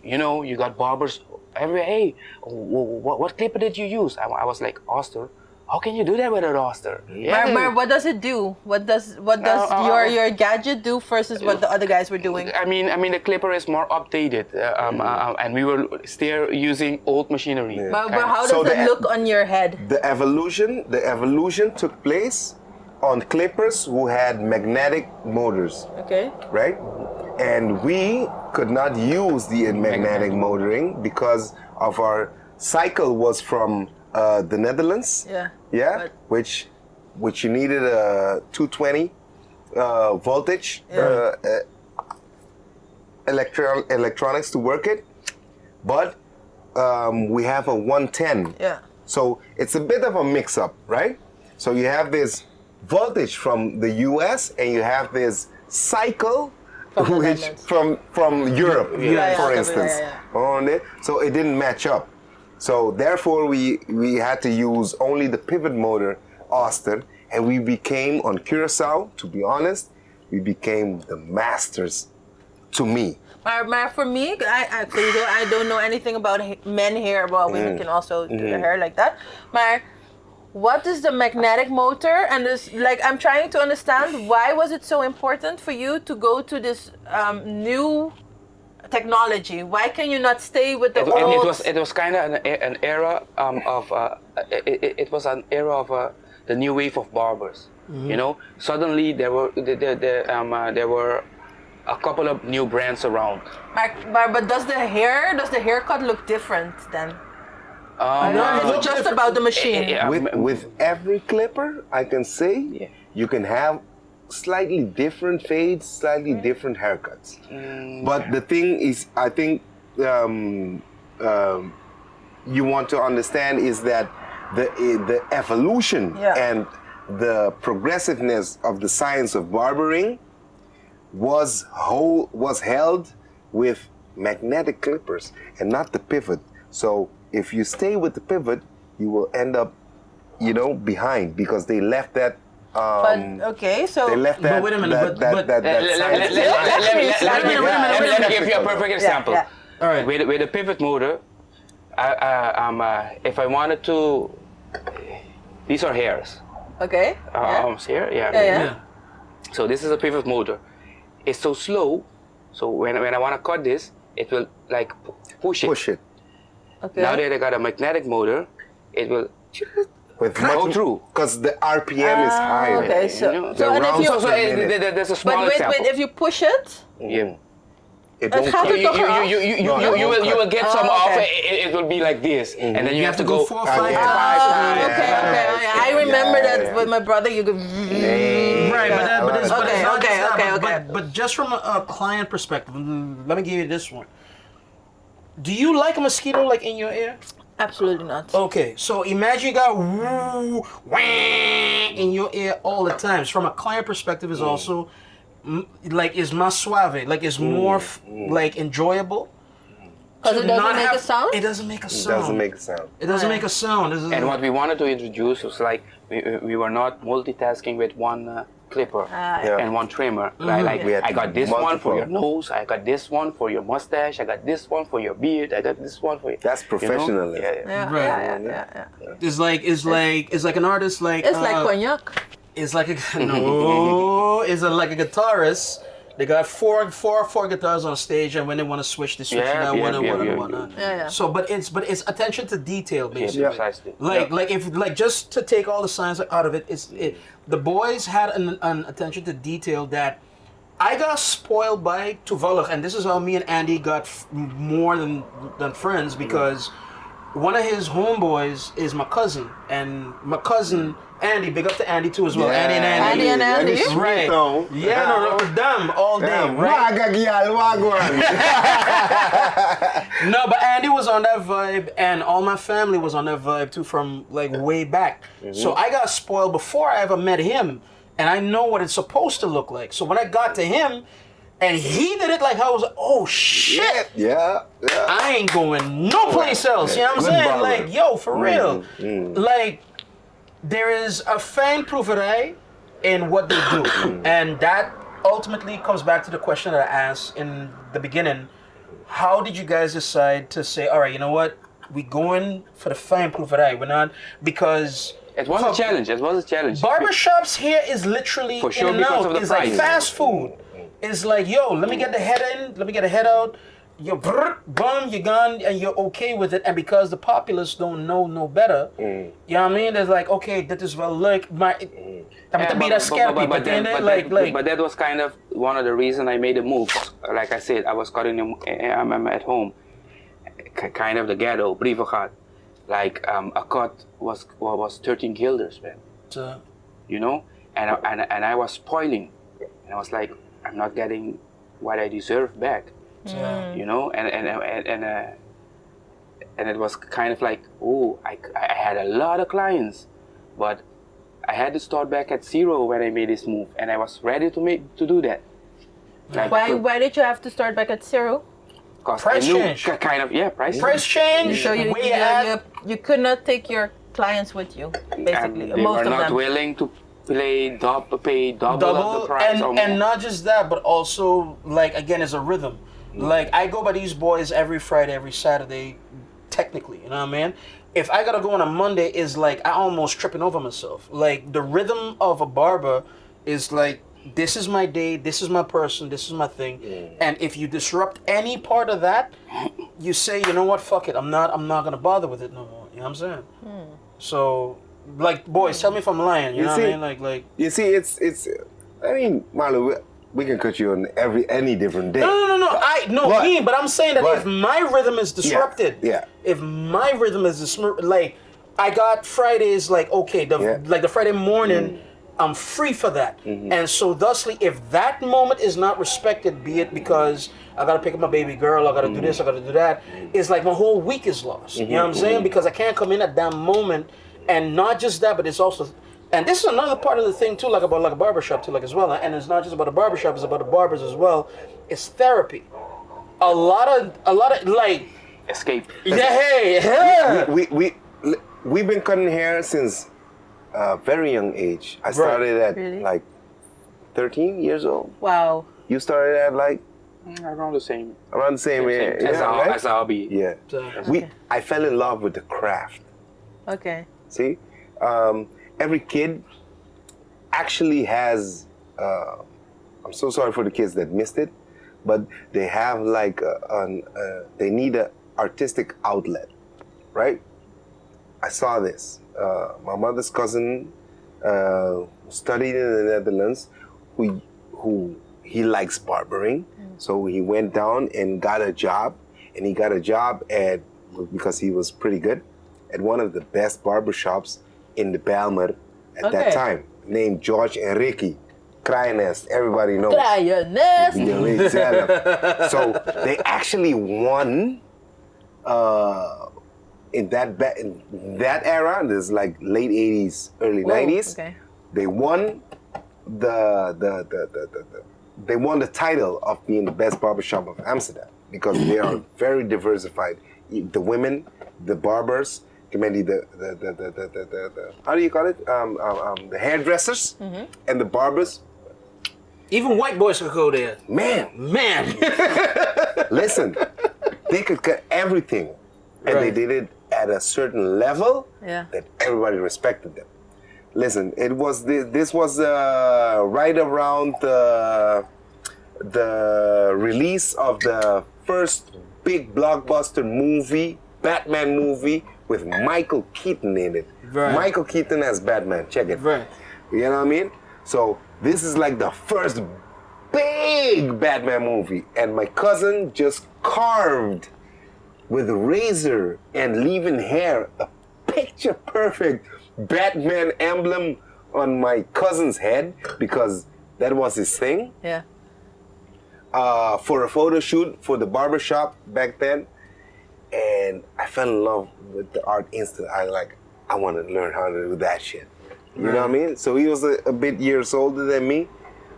you got barbers everywhere. Hey, what clipper did you use? I was like, Oster. How can you do that with an Oster? But what does it do? What does your gadget do versus what the other guys were doing? I mean the clipper is more updated, and we were still using old machinery. But how does it look on your head? The evolution took place on clippers who had magnetic motors. Okay. Right? And we could not use the magnetic motoring because of our cycle was from the Netherlands, which you needed a 220 voltage electronics to work it, but we have a 110. So it's a bit of a mix-up, right? So you have this voltage from the US and you have this cycle from Europe, for instance. So it didn't match up. So therefore we had to use only the pivot motor Oster, and we became on Curacao, to be honest, we became the masters to me. For me, I don't know anything about men hair, but women can also do their hair like that. Maar what is the magnetic motor? And I'm trying to understand, why was it so important for you to go to this new technology? Why can you not stay with the old? It was kind of an era it was an era of the new wave of barbers. You know, suddenly there were a couple of new brands around. But does the haircut look different then? No, it's just about the machine. With every clipper, I can say you can have slightly different fades, slightly different haircuts. But the thing is, I think you want to understand is that the evolution and the progressiveness of the science of barbering was held with magnetic clippers and not the pivot. So if you stay with the pivot, you will end up, behind because they left that. They left that. But wait a minute. Let me give you a perfect example. Yeah. All right. With the pivot motor, if I wanted to, these are hairs. Okay. Arms here. Yeah. So this is a pivot motor. It's so slow. So when I want to cut this, it will like push it. Okay. Now that I got a magnetic motor, it will go through because the RPM is higher. Okay, there's a small example. But if you push it, it won't you will get some off. It will be like this, and then you have to go 4 or 5 times. Okay. I remember that with my brother. You could. Right, but it's not just that, okay. But just from a client perspective, let me give you this one. Do you like a mosquito like in your ear? Absolutely not. Okay, so imagine you got woo, wah in your ear all the time. So from a client perspective, is also like is más suave, like it's more like enjoyable. Because it doesn't make a sound. It doesn't make a sound. It doesn't make a sound. And what we wanted to introduce was like we were not multitasking with one clipper and one trimmer. I got this one for your nose, I got this one for your mustache, I got this one for your beard, I got this one for your. That's professionalism. Yeah. It's like an artist like. It's like cognac. It's like it's like a guitarist. They got four guitars on stage, and when they want to switch, they switch that one and whatnot. Yeah. So, but it's attention to detail, basically. Yeah, precisely. Like just to take all the science out of it, the boys had an attention to detail that I got spoiled by toevallig, and this is how me and Andy got more than friends because one of his homeboys is my cousin, and my cousin. Andy, big up to Andy too as well. Yeah. Andy and Andy. Right. Yeah, no, them all day. Right? No, but Andy was on that vibe, and all my family was on that vibe too from like way back. So I got spoiled before I ever met him, and I know what it's supposed to look like. So when I got to him, and he did it like I was like, oh shit. Yeah. I ain't going no place else. You know what I'm saying? Like, yo, for real. Like. There is a fine proeverij in what they do, and that ultimately comes back to the question that I asked in the beginning. How did you guys decide to say, all right, you know what, we going for the fine proeverij? We're not, because... It was a challenge. Barbershops here is literally for sure in and because out. of the It's price. like fast food. It's like, yo, let me get the head in, let me get the head out. You're boom, you're gone, and you're okay with it. And because the populace don't know no better, you know what I mean? It's like, okay, that is well like my. But that was kind of one of the reasons I made the move. Like I said, I was cutting them at home, kind of the ghetto, brievengat. Like a cut was 13 guilders, man. You know, and I was spoiling, and I was like, I'm not getting what I deserve back. You know, and it was kind of like, I had a lot of clients, but I had to start back at zero when I made this move, and I was ready to do that. Like, why did you have to start back at zero? Price change. Price change. So you could not take your clients with you, basically. And they most were of not them. willing to pay double of the price. And not just that, but also like again, it's a rhythm. Like I go by these boys every Friday, every Saturday, technically. You know what I mean? If I gotta go on a Monday, is like I almost tripping over myself. Like the rhythm of a barber is like this is my day, this is my person, this is my thing. And if you disrupt any part of that, you say, you know what, fuck it, I'm not gonna bother with it no more. You know what I'm saying? So, like, boys, tell me if I'm lying. You know what I mean? Like. You see, it's. I mean, Marlo, we can cut you on any different day. No. But I'm saying that if my rhythm is disrupted, if my rhythm is like, I got Fridays, like, okay, like the Friday morning, I'm free for that. And so thusly, if that moment is not respected, be it because I gotta pick up my baby girl, I gotta do this, I gotta do that, it's like my whole week is lost. You know what I'm saying? Because I can't come in at that moment, and not just that, but it's also, and this is another part of the thing too, like about a barbershop too, like as well. And it's not just about a barbershop, it's about the barbers as well. It's therapy. A lot of like escape. We've been cutting hair since a very young age. I started at like 13 years old. Wow. You started at like around the same age. As a hobby. Yeah. I fell in love with the craft. Okay. See, every kid actually has. I'm so sorry for the kids that missed it, but they have like they need an artistic outlet, right? I saw this. My mother's cousin studied in the Netherlands, who he likes barbering, so he went down and got a job, and he got a job because he was pretty good, at one of the best barbershops in the Bar.ber at that time, named George and Ricky. Kraaiennest, everybody knows. Kraaiennest! So they actually won in that era, this is like late 80s, early 90s. Okay. They won they won the title of being the best barbershop of Amsterdam because they are very diversified. The women, the barbers, the how do you call it? The hairdressers and the barbers. Even white boys could go there. Man. Listen, they could cut everything, and they did it at a certain level that everybody respected them. Listen, it was this was right around the release of the first big blockbuster movie, Batman movie, with Michael Keaton in it. Michael Keaton as Batman. Check it. You know what I mean? So this is like the first big Batman movie, and my cousin just carved with a razor and leave-in hair a picture perfect Batman emblem on my cousin's head because that was his thing. Yeah. For a photo shoot for the barbershop back then, and I fell in love with the art instantly. I want to learn how to do that shit. You know what I mean? So he was a bit years older than me.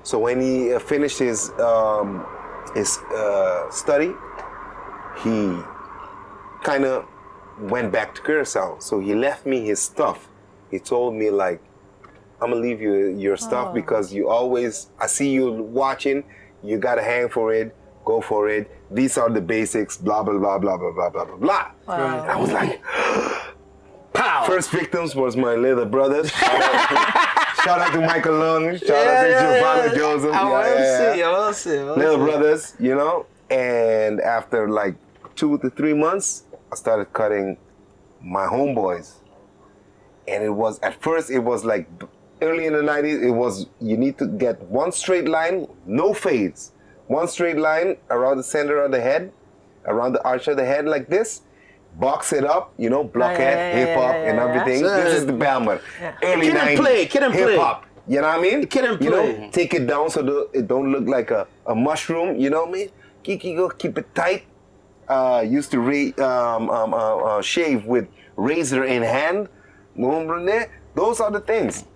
So when he finished his study, he kind of went back to Curacao. So he left me his stuff. He told me like, I'm gonna leave you your stuff because I see you watching, you gotta hang for it, go for it. These are the basics, blah, blah, blah, blah, blah, blah, blah, blah, blah. Wow. And I was like, pow! First victims was my little brothers. Shout out to Michael Long. Shout out to Giovanni Joseph. I will see. Little brothers, you know. And after like 2 to 3 months, I started cutting my homeboys. And at first it was like, early in the 90s, it was, you need to get one straight line, no fades. One straight line around the center of the head, around the arch of the head like this. Box it up, you know, blockhead, hip-hop, and everything. This is the Bar.ber. Early 90s, hip-hop. You know what I mean? Kid and play. You know, take it down so it don't look like a mushroom, you know what I mean? Keep it tight. Used to shave with razor in hand. Those are the things.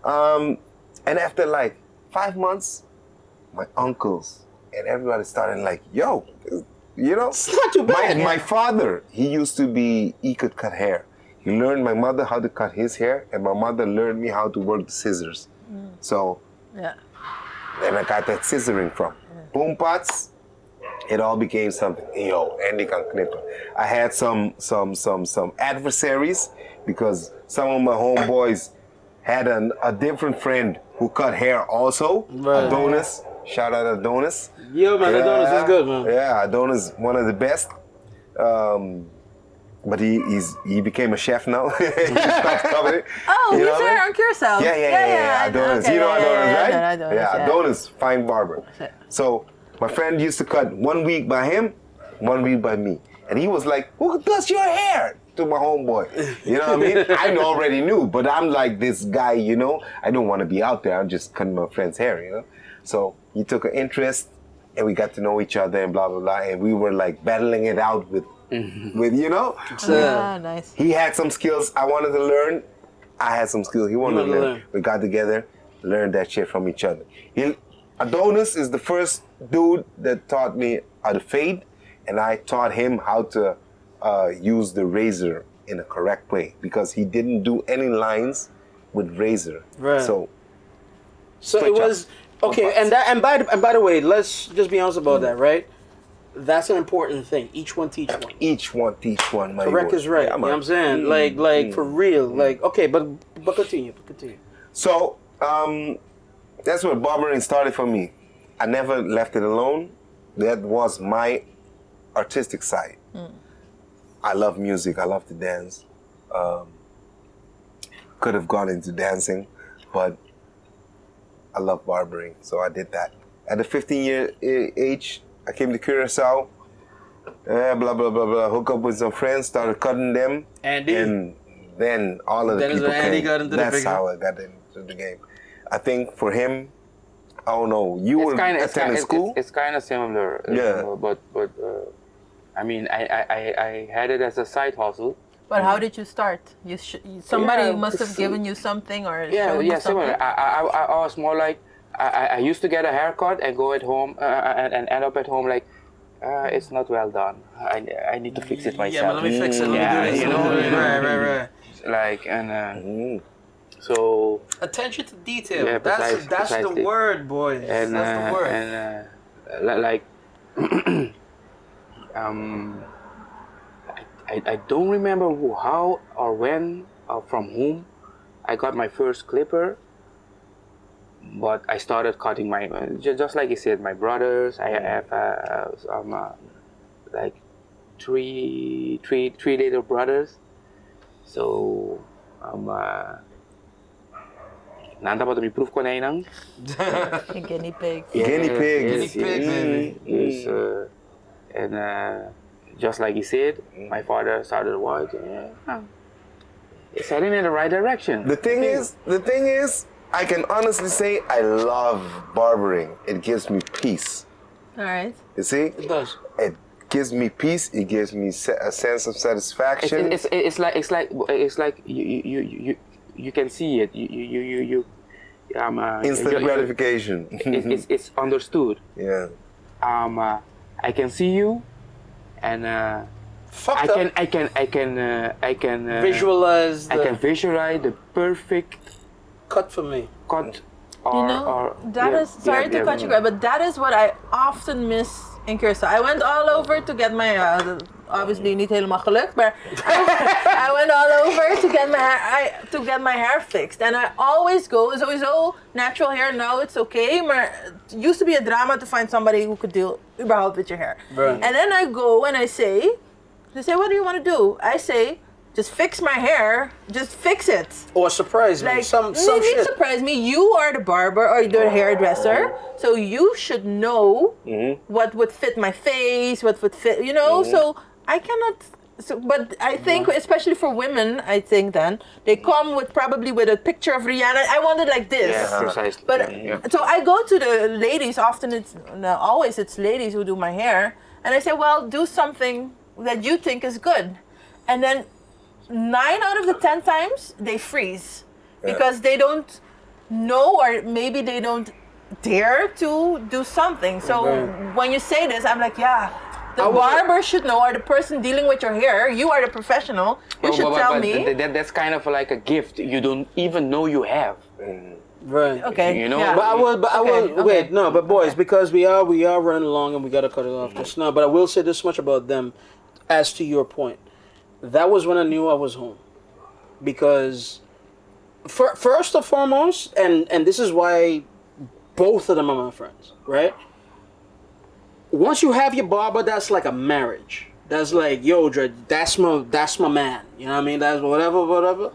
And after like 5 months, my uncles and everybody started like, yo, you know, it's not too bad. My father, he could cut hair. He learned my mother how to cut his hair, and my mother learned me how to work the scissors. So, and I got that scissoring from. Boom pots, it all became something. Yo, Andy kan knippen. I had some adversaries because some of my homeboys had a different friend who cut hair also. Right. Adonis. Shout out Adonis. Yo, man, Adonis is good, man. Yeah, Adonis, one of the best. But he became a chef now. He stopped covering it. Oh, You he's know what I mean? there on Curacao. Yeah. Adonis. Okay, You know Adonis, right? I know Adonis, yeah. Adonis, fine barber. So my friend used to cut 1 week by him, 1 week by me. And he was like, who does your hair? To my homeboy. You know what I mean? I already knew, but I'm like this guy, you know? I don't want to be out there. I'm just cutting my friend's hair, you know? So he took an interest and we got to know each other and blah, blah, blah. And we were like battling it out with you know? Nice. He had some skills I wanted to learn. I had some skills he wanted to learn. We got together, learned that shit from each other. Adonis is the first dude that taught me how to fade, and I taught him how to use the razor in a correct way because he didn't do any lines with razor. Right. So it was okay. And by the way, let's just be honest about that, right? That's an important thing. Each one teach one. Each one teach one. My Correct boy. is right. Yeah, You know what I'm saying? Like for real. Like okay, but continue. So that's where barbering started for me. I never left it alone. That was my artistic side. I love music. I love to dance. Could have gone into dancing, but I love barbering, so I did that. At the 15-year age, I came to Curacao. Blah blah blah blah. Hook up with some friends, started cutting them, and then all of the people came. That's how I got into the game. I think for him, I don't know. You were attending school. It's kind of similar. Yeah. But I mean, I had it as a side hustle. But how did you start? Somebody must have given you something or showed you something? Similar. I was more like I used to get a haircut and go at home and end up at home like it's not well done. I need to fix it myself. Yeah, but let me fix it. Let me do this. Right. Like and so attention to detail. Yeah, that's precisely. the word, boys. And, that's the word. And like I don't remember how or when or from whom I got my first clipper, but I started cutting my just like you said, my brothers. I have some like three little brothers, so nanta pa mi proof konijnang. Guinea pigs. Guinea pigs. Guinea pig, baby. And just like he said, my father started watching. It's heading in the right direction. The thing is, I can honestly say I love barbering. It gives me peace. All right. You see? It does. It gives me peace. It gives me a sense of satisfaction. It's like you can see it. You instant gratification. It's understood. Yeah. I can see you, and I can visualize. I can visualize the perfect cut for me. Cut. Sorry to cut you, but that is what I often miss in Curacao. I went all over to get my obviously niet helemaal gelukt, but I went all over to get my hair fixed, and I always go sowieso natural hair. Now it's okay, but it used to be a drama to find somebody who could deal überhaupt with your hair. Right. And then I go and they say, what do you want to do? I say, just fix my hair. Just fix it. Or surprise me. Like, Some you shit. surprise me. You are the barber or the hairdresser, so you should know what would fit my face, what would fit, So I cannot. But I think, especially for women, I think then they come probably with a picture of Rihanna. I want it like this. Yeah, precisely. But so I go to the ladies. Often always it's ladies who do my hair, and I say, well, do something that you think is good, and then 9 out of the 10 times they freeze because they don't know, or maybe they don't dare to do something. So when you say this, I'm like, the barber should know, or the person dealing with your hair. You are the professional. You should tell me. That's kind of like a gift you don't even know you have. Right. Okay. Yeah. But I will wait. No, but boys, because we are running along and we gotta cut it off just now. But I will say this much about them, as to your point. That was when I knew I was home, because first and foremost, and this is why both of them are my friends, right? Once you have your barber, that's like a marriage. That's like, yo, Dre, that's my man. You know what I mean? That's whatever.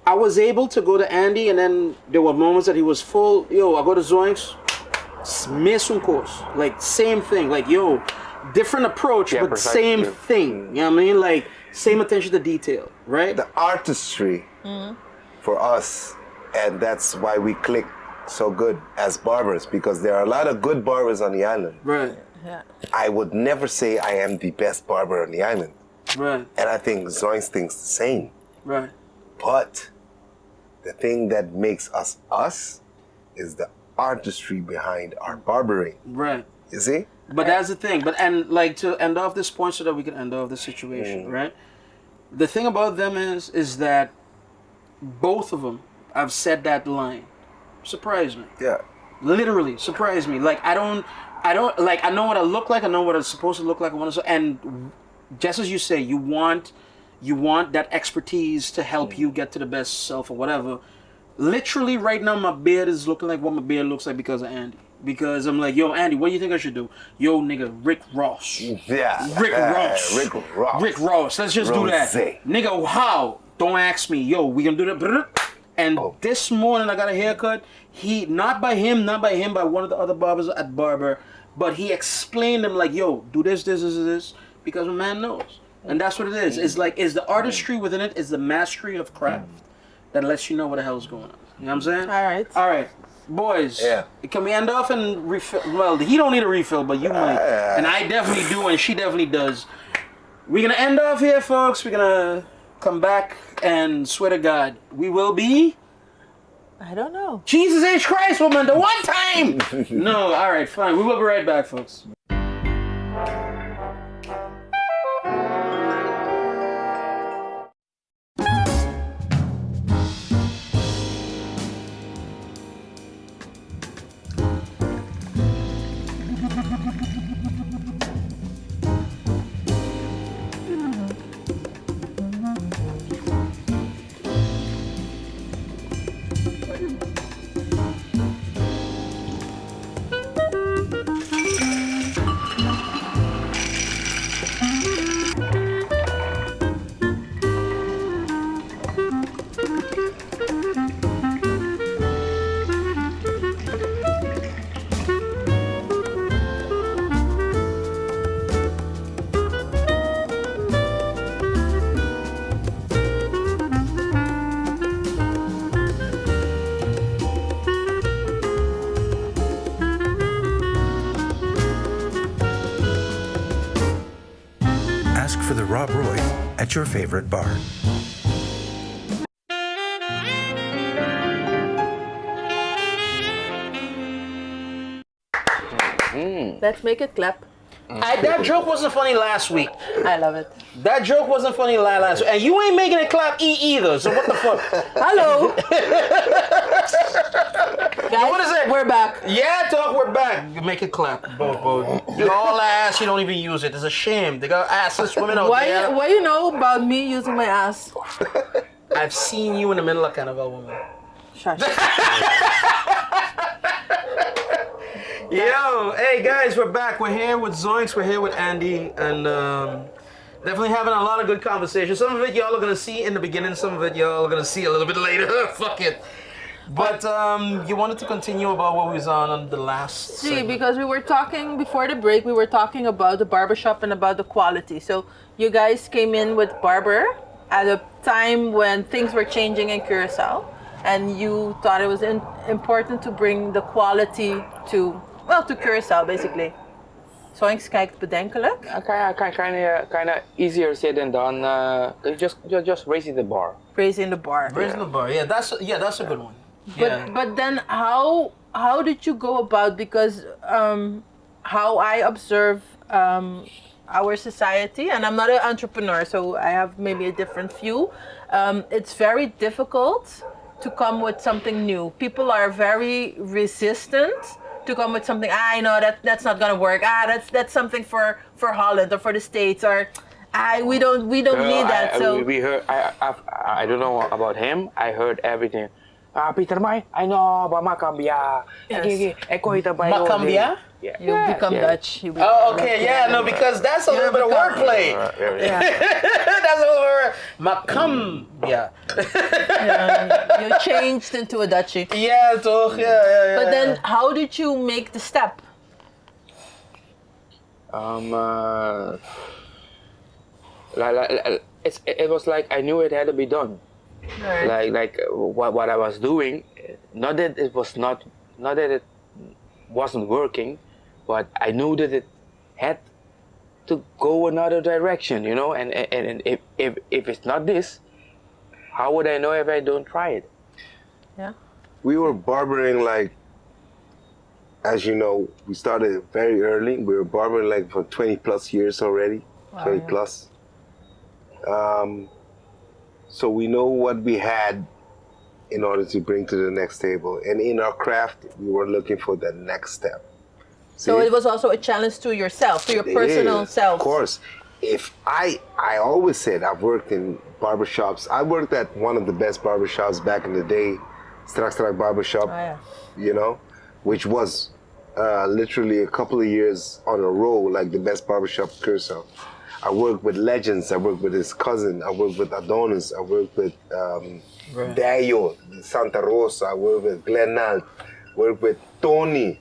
I was able to go to Andy, and then there were moments that he was full. Yo, I go to Zoinx, mesmo course, like same thing. Like, yo, different approach, but precisely. same thing. You know what I mean? Like same attention to detail, right? The artistry for us, and that's why we click so good as barbers, because there are a lot of good barbers on the island. Right. Yeah. I would never say I am the best barber on the island. Right. And I think Zoinx thinks the same. Right. But the thing that makes us us is the artistry behind our barbering. Right. You see? But that's the thing. But and like to end off this point so that we can end off the situation, right? The thing about them is that both of them, I've said that line. Surprise me. Yeah. Literally surprise me. Like I don't like, I know what I look like, I know what I'm supposed to look like, and just as you say, you want that expertise to help you get to the best self or whatever. Literally right now my beard is looking like what my beard looks like because of Andy. Because I'm like, yo, Andy, what do you think I should do? Yo, nigga, Rick Ross. Yeah. Rick Ross. Rick Ross. Rick Ross. Let's just do that. Nigga, how? Don't ask me. Yo, we gonna do that. And this morning I got a haircut. Not by him, by one of the other barbers at Bar.ber, but he explained them like, yo, do this, because my man knows. And that's what it is. It's like, is the artistry within it, is the mastery of craft that lets you know what the hell's going on. You know what I'm saying? All right. Boys, can we end off and refill? Well, he don't need a refill, but you might. And I definitely do, and she definitely does. We're going to end off here, folks. We're going to come back and swear to God, we will be... I don't know. Jesus H. Christ, woman, the one time! No, all right, fine. We will be right back, folks. Ask for the Rob Roy at your favorite bar. Let's make it clap. That joke wasn't funny last week. I love it. That joke wasn't funny last week. And you ain't making it clap either, so what the fuck? Hello. Guys, What is it? We're back. Yeah, dog, we're back. Make it clap. Both. You all ass, you don't even use it. It's a shame. They got assless women out there. What you know about me using my ass? I've seen you in the middle of Carnival, woman. Shush. Yo, hey guys, we're back. We're here with Zoinx. We're here with Andy, and definitely having a lot of good conversation. Some of it y'all are gonna see in the beginning. Some of it y'all are gonna see a little bit later. Fuck it. But you wanted to continue about what we was on the last. segment. Because we were talking before the break. We were talking about the barbershop and about the quality. So you guys came in with Bar.ber at a time when things were changing in Curacao, and you thought it was important to bring the quality to Curacao, basically. Zoinx kijkt bedenkelijk. Kind of easier said than done. Just raising the bar. Raising the bar. Raising the bar. Yeah, that's a good one. But then how did you go about, because how I observe our society, and I'm not an entrepreneur, so I have maybe a different view. It's very difficult to come with something new. People are very resistant to come with something. I know that's not gonna work. That's something for Holland or for the States, or We don't need that. So we heard. I don't know about him. I heard everything. Peter Mai, I know about Macambia. Macambia? Yeah. you become Dutch. You Oh, okay, yeah, no, because that's a little bit of wordplay. That's a little bit Macambia. You changed into a Dutchie. Yeah, toch? Yeah. But then, how did you make the step? It was like I knew it had to be done. Right. Like what I was doing, not that it wasn't working, but I knew that it had to go another direction, you know. And if it's not this, how would I know if I don't try it? Yeah. We were barbering like, as you know, we started very early. We were barbering like for 20 plus years already, 20 plus. So we know what we had in order to bring to the next table. And in our craft, we were looking for the next step. So See? it was also a challenge to yourself, to your personal self. Of course. If I always said I've worked in barbershops. I worked at one of the best barbershops back in the day, Strak Barbershop, you know, which was literally a couple of years on a row, like the best barbershop in Curacao. I worked with legends. I worked with his cousin. I worked with Adonis. I worked with Dayo, Santa Rosa. I worked with Glenalt. Worked with Tony,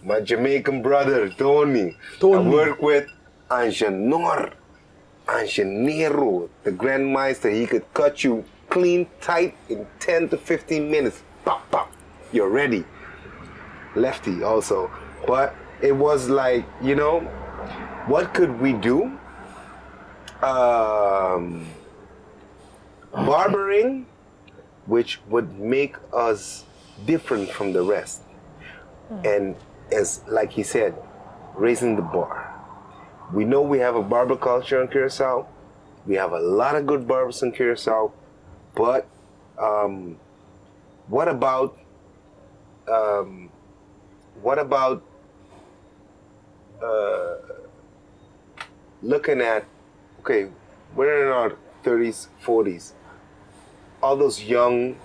my Jamaican brother, Tony. I worked with Angenor, the Grandmeister. He could cut you clean, tight in 10 to 15 minutes. Pop, pop. You're ready. Lefty also. But it was like, you know, what could we do? Barbering, which would make us different from the rest. And as like he said, raising the bar. We know we have a barber culture in Curacao. We have a lot of good barbers in Curacao, but what about looking at, okay, we're in our 30s, 40s, all those young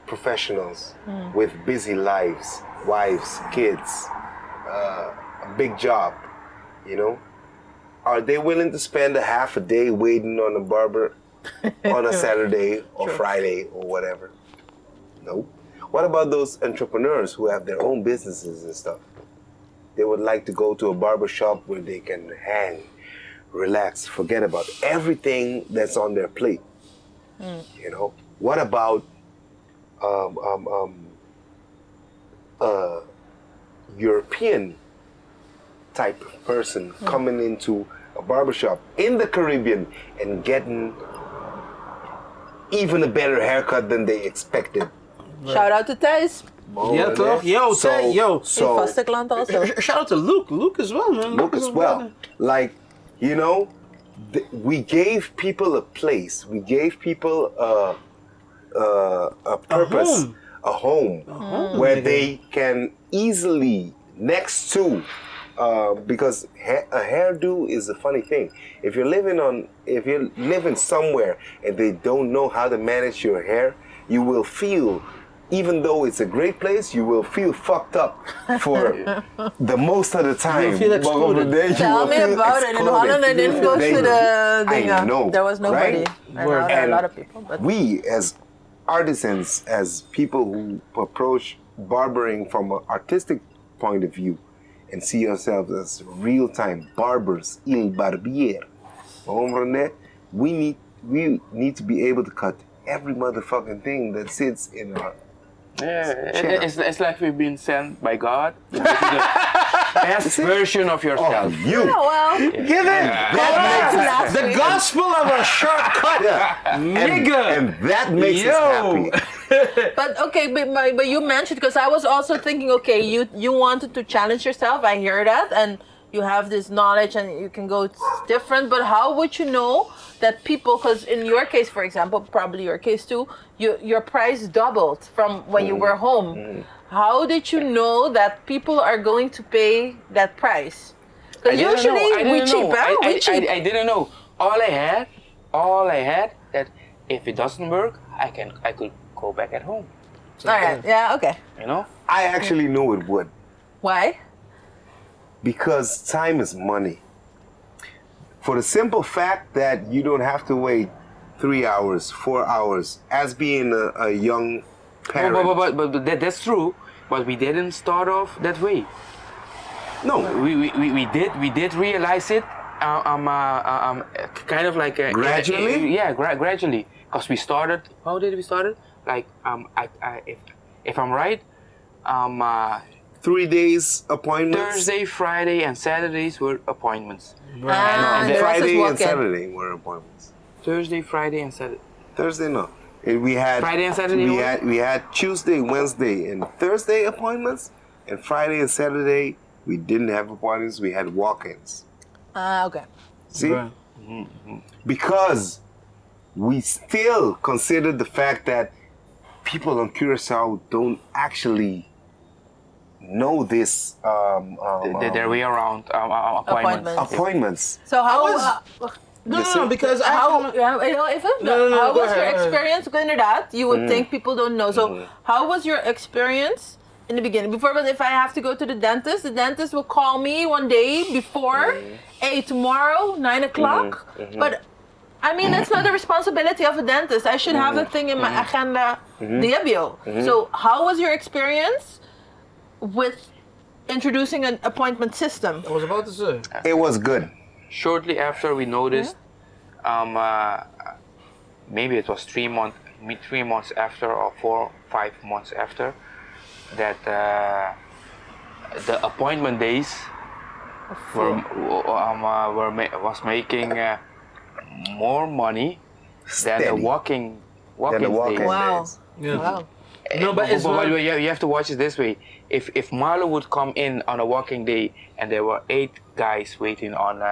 professionals with busy lives, wives, kids, a big job, you know, are they willing to spend a half a day waiting on a barber on a Saturday or Friday or whatever? Nope. What about those entrepreneurs who have their own businesses and stuff? They would like to go to a barber shop where they can hang, relax, forget about everything that's on their plate. You know, what about European type of person coming into a barbershop in the Caribbean and getting even a better haircut than they expected? Shout out to Thijs. Yeah, toch? Yo, So, Vaste klant also. shout out to Luke. Luke as well, man. Luke as well. Like, you know, we gave people a place. We gave people a purpose, a home where they can easily, next to, because a hairdo is a funny thing. If you're living somewhere and they don't know how to manage your hair, you will feel, even though it's a great place, you will feel fucked up for the most of the time. You feel excluded. Tell me about it. In Holland, I didn't go to the thing. I know, there was nobody. right? I know there are a lot of people. But We, as artisans, as people who approach barbering from an artistic point of view and see ourselves as real-time barbers, il barbier, we need to be able to cut every motherfucking thing that sits in our It's like we've been sent by God. This is the best version of yourself. you. well, Give it! The gospel of a shortcut, nigga! And that makes us happy. but okay, but you mentioned, because I was also thinking, okay, you wanted to challenge yourself. I hear that, and you have this knowledge, and you can go different. But how would you know that people? Because in your case, for example, probably your case too, your price doubled from when you were home. How did you know that people are going to pay that price? Because usually we cheap, huh? We cheap. I didn't know. all I had that if it doesn't work, I could go back at home. All right. Yeah. Okay. You know? I actually knew it would. Why? Because time is money. For the simple fact that you don't have to wait 3 hours, 4 hours, as being a young parent. But that's true. But we didn't start off that way. No. We did realize it. Kind of like gradually. Gradually. Because we started. How did we start it? Like if I'm right, 3 days appointments. Thursday, Friday, and Saturdays were appointments. And the rest is Friday and walk-in. Saturday were appointments. Thursday, Friday, and Saturday. Thursday, no. We had Friday and Saturday. We had Tuesday, Wednesday, and Thursday appointments, and Friday and Saturday we didn't have appointments. We had walk-ins. Okay. See, because we still considered the fact that people on Curacao don't actually know this their way around appointments. appointments. So how No, because how go was your ahead. experience? Because inderdaad, you would think people don't know. So how was your experience in the beginning? But if I have to go to the dentist will call me one day before, hey, tomorrow, 9 o'clock. But I mean, it's not the responsibility of a dentist. I should have the thing in my agenda diario. So how was your experience with introducing an appointment system? I was about to say. It was good. Shortly after we noticed, maybe it was 3 months after, or 4, 5 months after, that the appointment days was making more money than the walking days. Wow. Yeah. Wow. No, but it's not. You have to watch it this way. If Marlo would come in on a walking day and there were 8 guys waiting on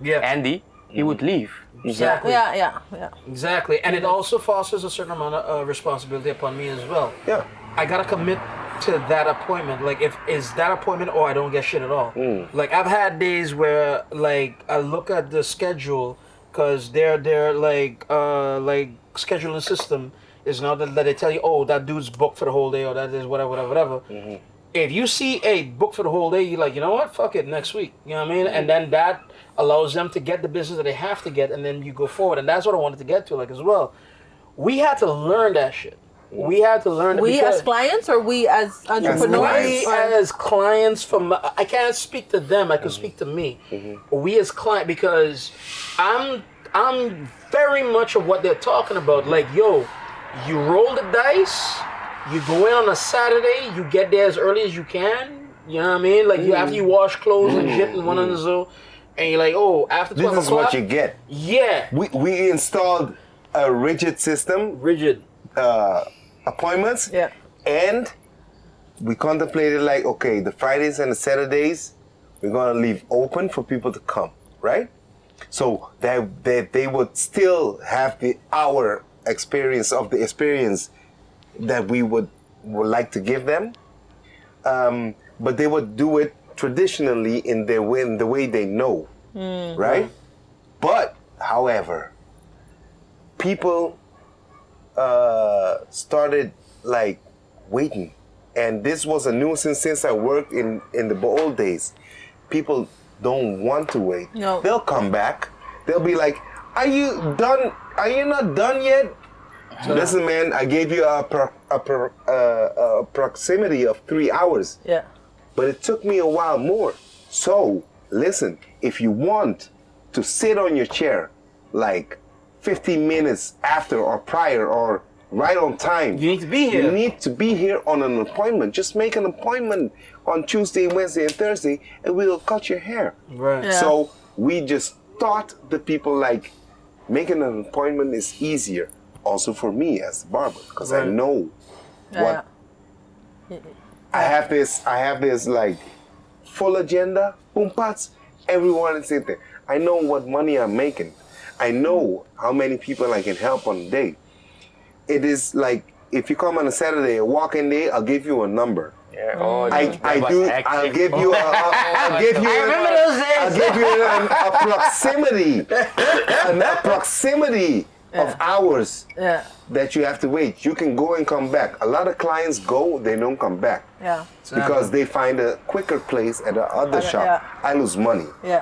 Andy, he would leave. Exactly. Yeah. Exactly. And it also fosters a certain amount of responsibility upon me as well. Yeah. I gotta commit to that appointment. Like, if is that appointment or I don't get shit at all. Like, I've had days where, like, I look at the schedule, because their like scheduling system is now that they tell you, oh, that dude's booked for the whole day, or that is whatever. If you see a book for the whole day, you're like, you know what, fuck it, next week. You know what I mean? And then that allows them to get the business that they have to get, and then you go forward. And that's what I wanted to get to, like, as well. We had to learn that shit. We had to learn. We as clients, or we as entrepreneurs? We as clients, I can't speak to them. I can speak to me. We as client, because I'm very much of what they're talking about. Like, yo, you roll the dice. You go in on a Saturday. You get there as early as you can. You know what I mean? Like, you after you wash clothes and shit and one on the zoo, and you're like, oh, after 12 This is o'clock. what you get. Yeah. We installed a rigid system. Appointments. Yeah. And we contemplated, like, okay, the Fridays and the Saturdays, we're gonna leave open for people to come, right? So that they would still have the experience that we would like to give them, but they would do it traditionally in the way they know, right? But however, people started like waiting, and this was a nuisance since I worked in the old days. People don't want to wait. No. They'll come back. They'll be like, "Are you done? Are you not done yet?" Listen, man, I gave you a proximity of 3 hours. Yeah. But it took me a while more. So, listen, if you want to sit on your chair like 15 minutes after or prior or right on time, You need to be here. You need to be here on an appointment. Just make an appointment on Tuesday, Wednesday, and Thursday, and we'll cut your hair. Right. Yeah. So we just taught the people, like, making an appointment is easier. Also for me as a barber, because I know what I have this like full agenda, boom pots, everyone is in there. I know what money I'm making. I know how many people I can help on a day. It is like, if you come on a Saturday, a walk-in day, I'll give you a number. Yeah. Oh, I that was do. hectic. I'll give you. I'll give you. I remember those days. I'll give you an approximity of hours Yeah. that you have to wait. You can go and come back. A lot of clients go, they don't come back Yeah. because they find a quicker place at the other shop. yeah. I lose money. Yeah.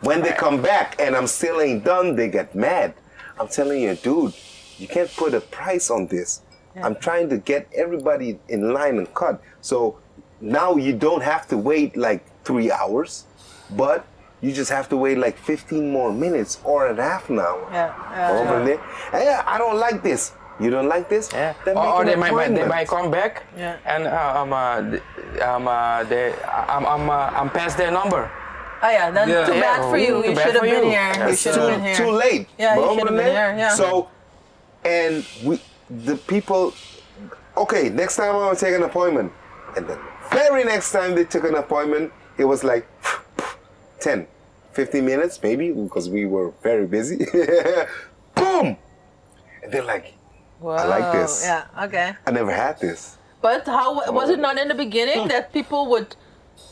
When they come back and I'm still ain't done, they get mad. I'm telling you, dude, you can't put a price on this. I'm trying to get everybody in line and cut. So now you don't have to wait like 3 hours, but you just have to wait like 15 more minutes or a half an hour. Over there. Hey, I don't like this. You don't like this? Yeah. Then make Or an they might appointment. come back. Yeah. And I'm past their number. Oh yeah, then Yeah. too bad for you. Too You bad should have for been you. here. You It's should have been here. Too late. Yeah, you But should have over been there, here. Yeah. So, and the people, okay, next time I'm gonna take an appointment. And the very next time they took an appointment, it was like 10, 15 minutes maybe, because we were very busy. Boom! And they're like, I like this. Yeah. Okay. I never had this. But how was it not in the beginning that people would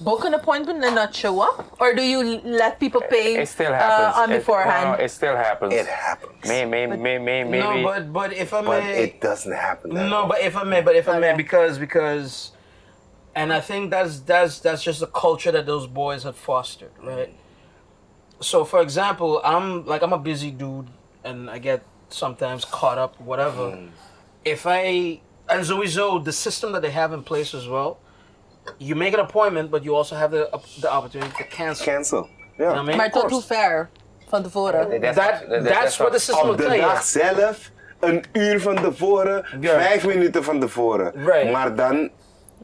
book an appointment and not show up, or do you let people pay It still happens. on beforehand? It still happens. It happens. Maybe. No, but if I But may, it doesn't happen that no, often. but if I may, because, and I think that's just the culture that those boys had fostered, right? So, for example, I'm a busy dude, and I get sometimes caught up, whatever. If I and sowieso the system that they have in place as well, you make an appointment, but you also have the opportunity to cancel. Cancel. You know Ja. what I mean? Maar tot hoe ver van tevoren? That's what the system will Op de tell you. dag zelf, een uur van tevoren, Ja. 5 minuten van tevoren. Right. Maar dan,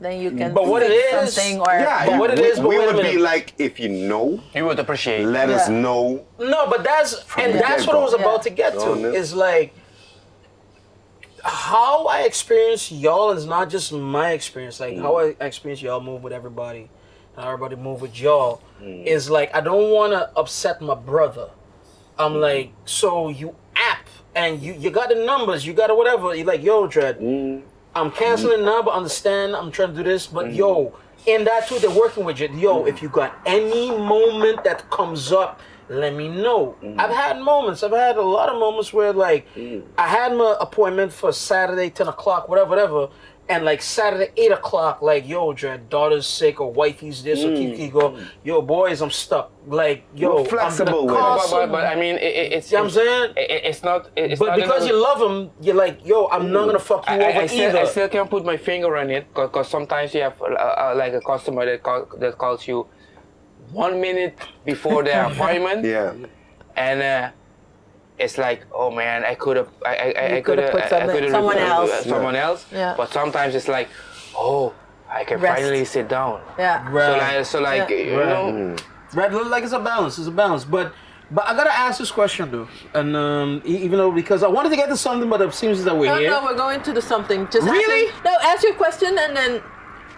Then you can But what it fix is- something or yeah, But what it is, but we wait a would be minute. like, if you know, You would appreciate. let us Yeah. know. No, but that's the what I get-go. was about to get to. Yeah. Is like how I experience y'all is not just my experience. Like how I experience y'all move with everybody, and everybody move with y'all is like I don't want to upset my brother. I'm like, so you app and you got the numbers, you got it, whatever. You're like, yo, Dread, I'm canceling now, but understand I'm trying to do this, but yo, in that too, they're working with you. Yo, if you got any moment that comes up, let me know. I've had moments. I've had a lot of moments where like I had my appointment for Saturday 10 o'clock, whatever, and like Saturday 8 o'clock, like yo, Dread, daughter's sick or wifey's this or Kiki go, yo, boys, I'm stuck. Like yo, We're flexible I'm with gonna it. call some- But I mean, it's. You know what I'm saying? It's not. It's But not because you love them, you're like, yo, I'm not gonna fuck you over I either. still can't put my finger on it because sometimes you have like a customer that calls you 1 minute before their appointment, Yeah. and it's like, oh man, I could have, I You could have put someone else. someone else. Yeah. But sometimes it's like, oh, I can Rest. finally sit down. Yeah. So like, Yeah. you know, Right, like it's a balance. It's a balance. But I gotta ask this question though, and even though because I wanted to get to something, but it seems that we're No, here. no, we're going to do something. Just Really? Ask your question and then.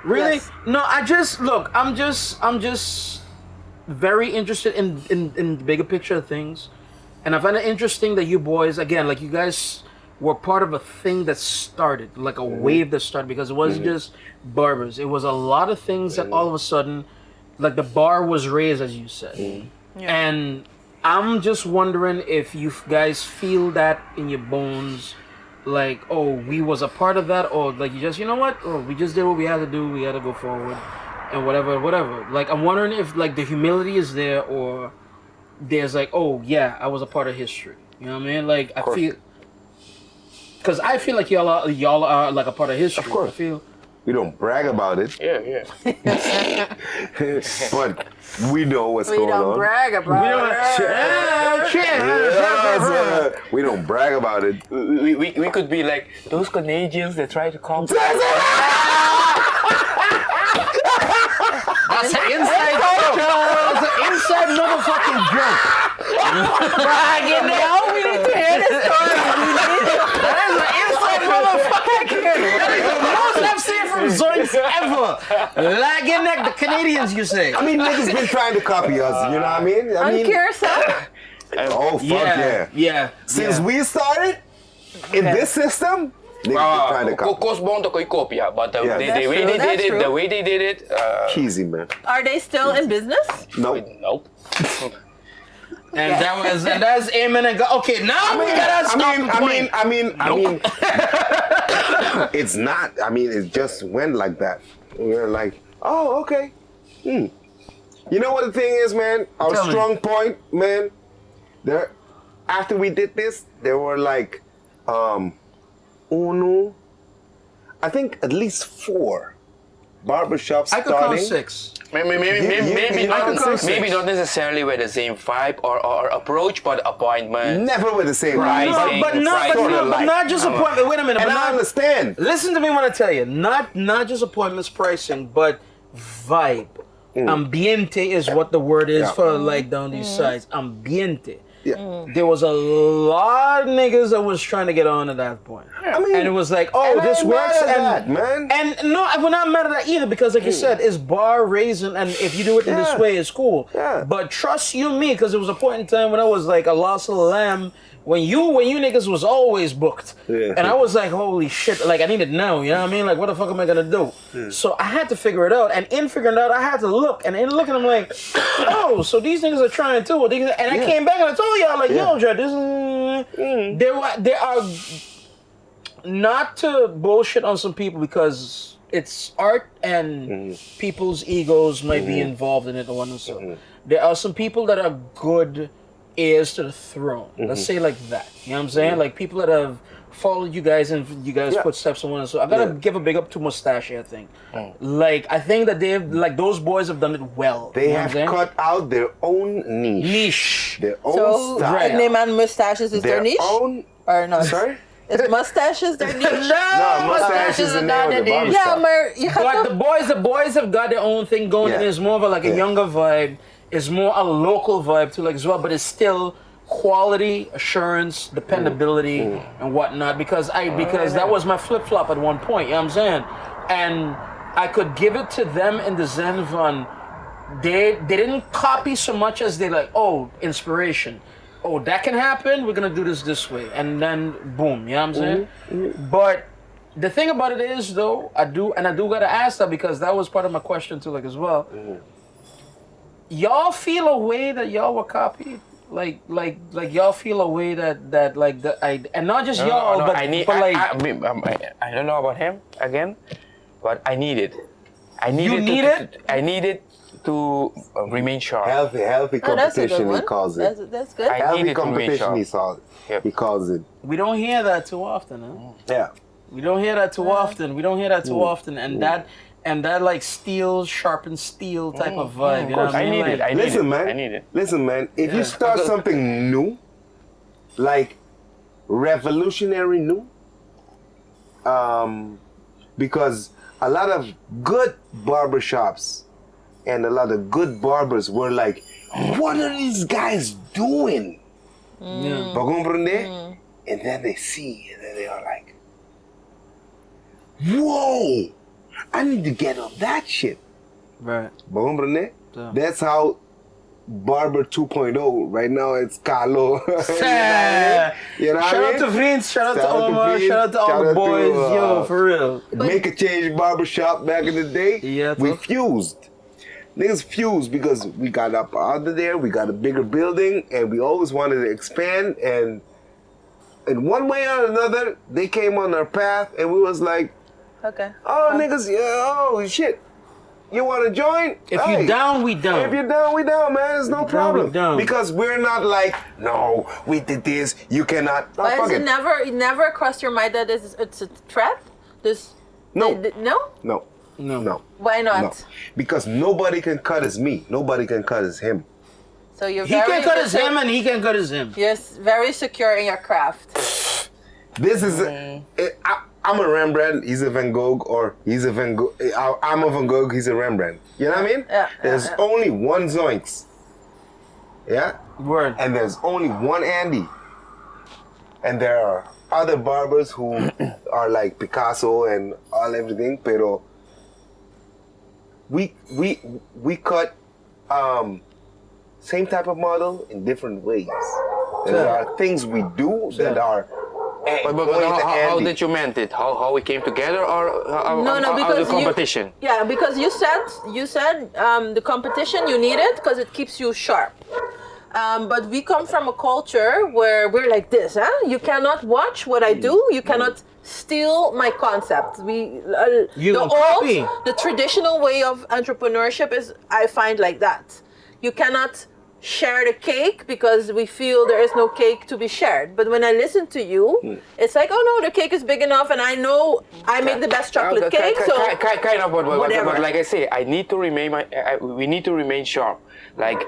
Really? Yes. No, I just look. I'm just very interested in the bigger picture of things, and I find it interesting that you boys, again, like you guys were part of a thing that started, like a wave that started, because it wasn't just barbers. It was a lot of things that all of a sudden, like the bar was raised, as you said, and I'm just wondering if you guys feel that in your bones. Like, oh, we was a part of that, or like you just, you know what? Oh, we just did what we had to do. We had to go forward, and whatever. Like, I'm wondering if like the humility is there, or there's like, oh yeah, I was a part of history. You know what I mean? Like, I feel, because I feel like y'all are like a part of history. Of course. I feel. We don't brag about it, yeah. but we know what's We going don't on. brag about it. We don't brag about it. We could be like those Canadians that try to come. That's an inside joke. That's an inside motherfucking joke. Now we need to hear this story. That is an inside motherfucking joke. That is the most I've seen from Zoinx ever. Lagging neck, the Canadians, you say. I mean, niggas been trying to copy us. You know what I mean? I mean, Curacao? oh fuck yeah! Yeah. Since we started in this system, Niggas trying to copy. Cost bound to copy, but the Yeah. way they That's did true. it, the way they did it. Cheesy, man. Are they still in business? Nope. Nope. And that's amen and God. Okay, now we gotta stop. I mean, it's not. I mean, it just went like that. We're like, oh, okay. You know what the thing is, man? Our Tell me. strong point, man. There, after we did this, there were like, uno, I think at least 4 barbershops I could count starting. 6. Maybe count maybe not necessarily with the same vibe or approach, but appointment. Never with the same Pricing, But pricing. not just appointment. Wait a minute. And But I not, understand. listen to me when I tell you. Not just appointments, pricing, but vibe. Ambiente is what the word is for like down these sides. Ambiente. Yeah. There was a lot of niggas that was trying to get on at that point. I mean, And it was like, oh, and I this ain't works, mad at and that, man. and no, we're not mad at that either because, like you said, it's bar raising, and if you do it in this Yeah. way, it's cool. Yeah. But trust you me, because there was a point in time when I was like a lost little lamb. When you niggas was always booked, Yeah. and I was like, holy shit, like I need it now. You know what I mean? Like, what the fuck am I gonna do? So I had to figure it out, and in figuring it out, I had to look, and in looking, I'm like, oh, so these niggas are trying too. And I came back and I told y'all, like, yo, Dre, this is there are not to bullshit on some people because it's art and people's egos might be involved in it or whatnot. There are some people that are good heirs to the throne. Let's say like that. You know what I'm saying? Like people that have followed you guys and you guys' footsteps and whatnot. So I gotta give a big up to Mustache, I think. Like I think that they've like those boys have done it well. They you know have what I'm saying? cut out their own niche. Their own So, style. name and mustaches is their niche? own. Or not? Sorry? Is mustaches their niche? No, mustache is the name of the barbershop. Ja, maar je gaat But toch... the boys have got their own thing going, Yeah. and it's more of a younger vibe. It's more a local vibe too, like as well. But it's still quality, assurance, dependability, and whatnot. Because that was my flip flop at one point. You know what I'm saying? And I could give it to them in the Zen van. They didn't copy so much as they like. Oh, inspiration. Oh, that can happen. We're gonna do this way, and then boom. You know what I'm saying? But the thing about it is, though, I do gotta ask that because that was part of my question too, like as well. Y'all feel a way that y'all were copied, like y'all feel a way that like that and not just y'all, No, but I don't know about him again, but I need it. I need it to remain sharp. Healthy Oh, that's a good competition, he one. calls it. That's good. I Healthy need it to remain competition, sharp. he calls it. we don't hear that too often, huh? Yeah. We don't hear that too often. We don't hear that too often, and that like steel sharpens steel type of vibe. You know what I I mean? need it. Like, I need Listen, it. man. I need it. Listen, man. If you start something new, like revolutionary new, because a lot of good barbershops and a lot of good barbers were like, what are these guys doing? yeah. ¿Me comprende? And then they see, and then they are like, whoa, I need to get on that shit. Right. ¿Me comprende? Yeah. That's how Barber 2.0, right now it's Carlo. You know what Shout I out mean? to Vince, shout out to Shout out to Omar, Vince, shout out to all shout the out to, boys, yo, for real. Make a Change Barbershop back in the day. Yeah, we tough. fused. Niggas fused because we got up out of there, we got a bigger building, and we always wanted to expand. And in one way or another, they came on our path, and we was like, Okay. oh, niggas, yeah, oh, shit. You want to join? If Hey. you down, we down. If you're down, we down, man. There's no down, problem. we down. Because we're not like, no, we did this. You cannot. Oh, But fuck has it it. never crossed your mind that it's a trap? This No. no? No. No. No. Why not? No. Because nobody can cut as me. Nobody can cut as him. So you're He very can cut his him and he can cut his him. You're very secure in your craft. This is. I'm a Rembrandt. He's a Van Gogh, or he's a Van Gogh. I'm a Van Gogh. He's a Rembrandt. You know what I mean? Yeah, There's yeah. only one Zoinx. Yeah. Word. And there's only one Andy. And there are other barbers who are like Picasso and all everything, pero we cut same type of model in different ways. There are things we do that are But going to how Andy. did you meant it? How we came together, or because the competition? Because you said the competition you need it because it keeps you sharp. But we come from a culture where we're like this, huh? You cannot watch what I do. You cannot steal my concept. The traditional way of entrepreneurship is, I find, like that. You cannot share the cake because we feel there is no cake to be shared. But when I listen to you, it's like, oh no, the cake is big enough, and I know I make the best chocolate cake. So kind of, but whatever. like I say, I need to remain we need to remain sharp. Like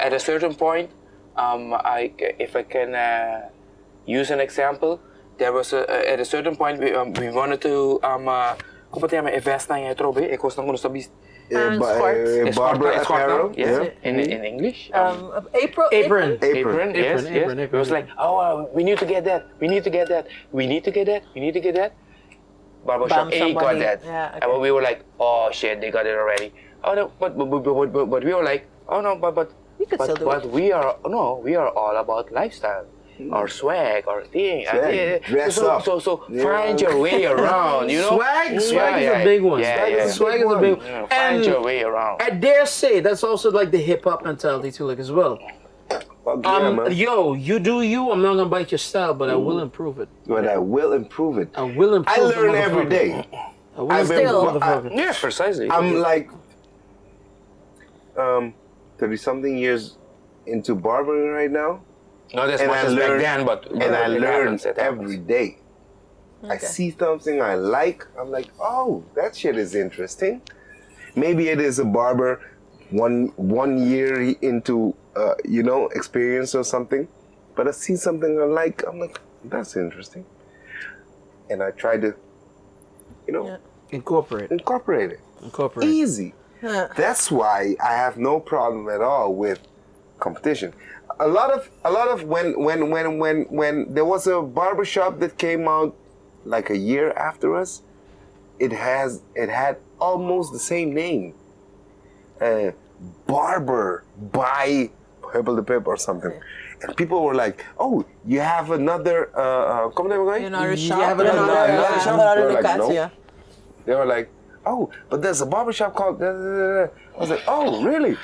at a certain point, if I can use an example, there was at a certain point we wanted to invest na trobe. Ik was nog sabi. Bar.ber Apparel. Yes, in English. Apron. Yes. It was like, we need to get that. We need to get that. We need to get that. We need to get that. Barbershop A got that. Yeah, okay. And we were like, oh shit, they got it already. Oh no, but we were like, oh no, but we are all about lifestyle. Or swag, or thing. Dress up. So find your way around, you know? Swag is a big one. Swag is a big one. Find your way around. I dare say that's also like the hip hop mentality too, like as well. Yo, you do you. I'm not gonna bite your style, but I will improve it. But I will improve it. I will improve. I learn every day. Yeah, precisely. I'm like 30-something years into barbering right now. Not as much as back then, but I learn it every day. Okay. I see something I like. I'm like, oh, that shit is interesting. Maybe it is a barber 1 year into experience or something, but I see something I like. I'm like, that's interesting, and I try to, Incorporate it. Easy. Yeah. That's why I have no problem at all with competition. A lot of when there was a barbershop that came out like a year after us, it had almost the same name. Barber by Pip or something. And people were like, oh, you have another Another shop. Another shop? They were like, no. Yeah. They were like, oh, but there's a barbershop called I was like, oh, really?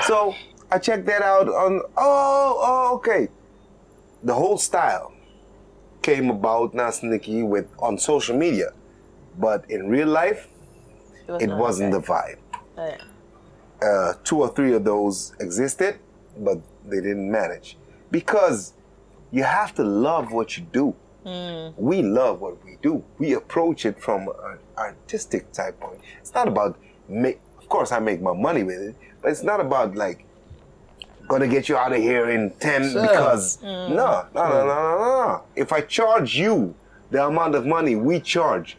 So I checked that out on, okay. The whole style came about Nikki on social media, but in real life, it wasn't the vibe. Oh, yeah. 2 or 3 of those existed, but they didn't manage. Because you have to love what you do. We love what we do. We approach it from an artistic type point. It's not about, of course I make my money with it, but it's not about like, gonna get you out of here in 10 because no. If I charge you the amount of money we charge,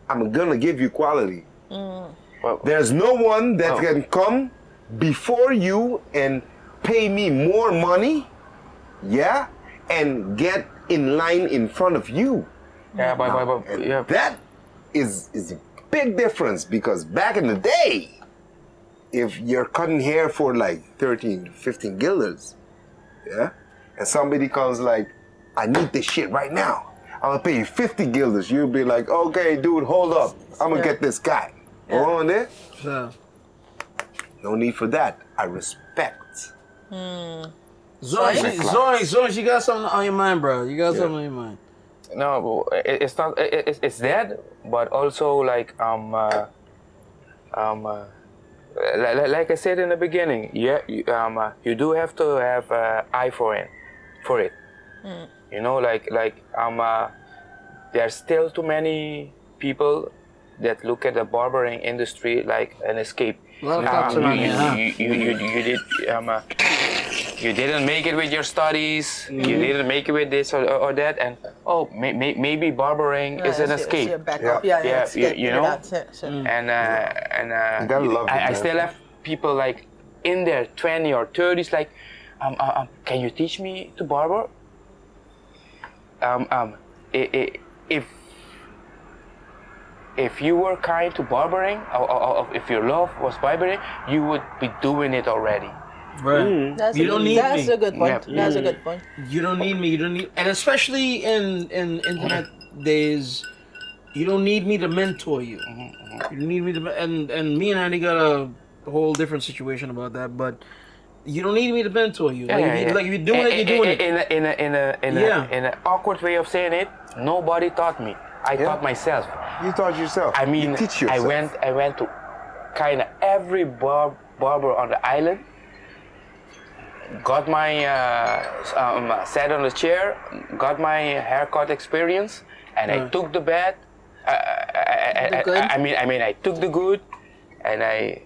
I'm gonna give you quality. Well, there's no one that can come before you and pay me more money, and get in line in front of you. That is a big difference, because back in the day, if you're cutting hair for like 13, 15 guilders, and somebody comes like, I need this shit right now, I'm gonna pay you 50 guilders, you'll be like, okay, dude, hold up, I'm gonna get this guy. On there? No need for that. I respect. Zoinx, you got something on your mind, bro. You got something on your mind. No, it's not. It's that, but also like like I said in the beginning, you do have to have eye for it. You know, there's still too many people that look at the barbering industry like an escape. You didn't make it with your studies. You didn't make it with this or that, and maybe barbering is an escape. You know. And you gotta love it, I still have people like in their 20s or 30s like, can you teach me to barber? If you were kind to barbering, or if your love was barbering, you would be doing it already. Right. That's You don't need That's me. a good point. Yep. That's a good point. You don't need me. You don't need, and especially in internet days, you don't need me to mentor you. You need me to, and me and Andy got a whole different situation about that. But you don't need me to mentor you. Like, if you're doing it, you're doing it. In an awkward way of saying it, nobody taught me. I taught myself. You taught yourself. I mean, you teach yourself. I went to kind of every barber on the island. Got my sat on the chair, got my haircut experience, and I took the bad. I took the good, and I.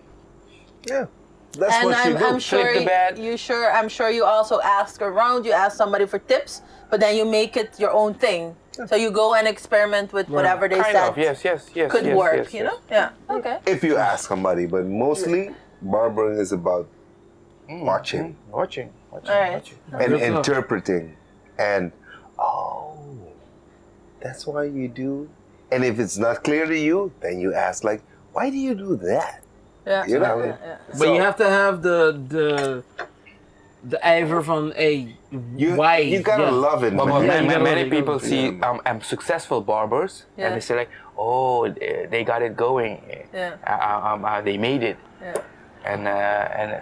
Yeah, that's And what you do. I'm sure the bad. I'm sure you also ask around. You ask somebody for tips, but then you make it your own thing. So you go and experiment with whatever they Kind said. of, yes, Could work, yes, you know? Yeah. Okay. If you ask somebody, but mostly barbering is about watching Watching. All right. and interpreting, and that's why you do. And if it's not clear to you, then you ask like, why do you do that? Yeah. You know. Yeah. But you have to have the ivor van why. You gotta love it. But man. many people see successful barbers, Yeah. and they say like, oh, they got it going. Yeah. They made it. Yeah. And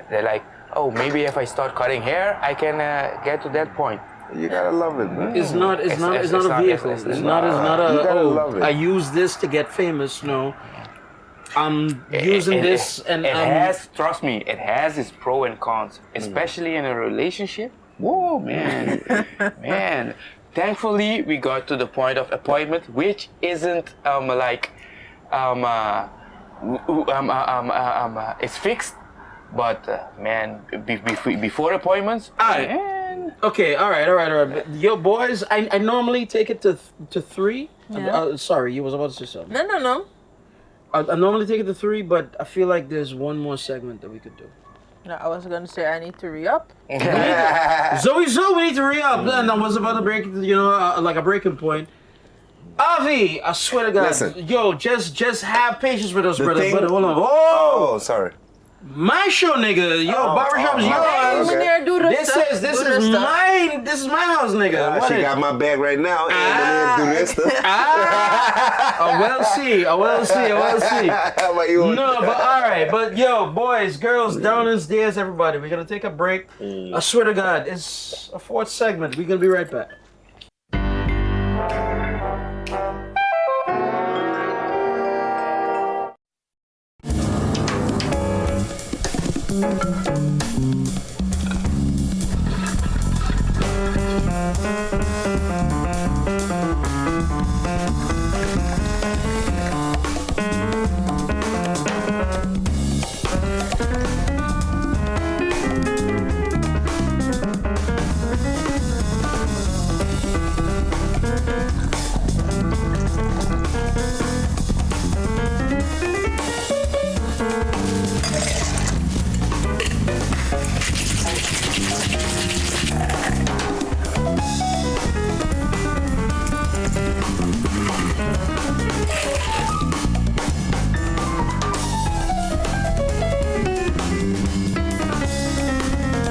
they're like, oh, maybe if I start cutting hair, I can get to that point. You gotta love it, man. It's not a vehicle. It's not You gotta love it. I use this to get famous. No, I'm using this and it has, trust me, it has its pro and cons, especially in a relationship. Whoa, man, man. Thankfully, we got to the point of appointment, which isn't it's fixed. But man, before appointments, man. Okay, all right. Yo, boys, I normally take it to 3. Yeah. Sorry, you was about to say something. No. I normally take it to 3, but I feel like there's one more segment that we could do. No, I was gonna say I need to re-up. Zoe, we need to re-up. And I was about to break, like a breaking point. Avi, I swear to God, Listen. yo, just have patience with us, brother. thing- Brother, hold on. Oh, sorry. My show, nigga. Yo, barbershop is yours. okay. Meneer, doe rustig. This Doe is rustig. mine. This is my house, nigga. What She is- got my bag right now. And do this. I will see. No, but all right. But yo, boys, girls, downstairs, everybody, we're gonna take a break. I swear to God, it's a 4th segment. We're gonna be right back.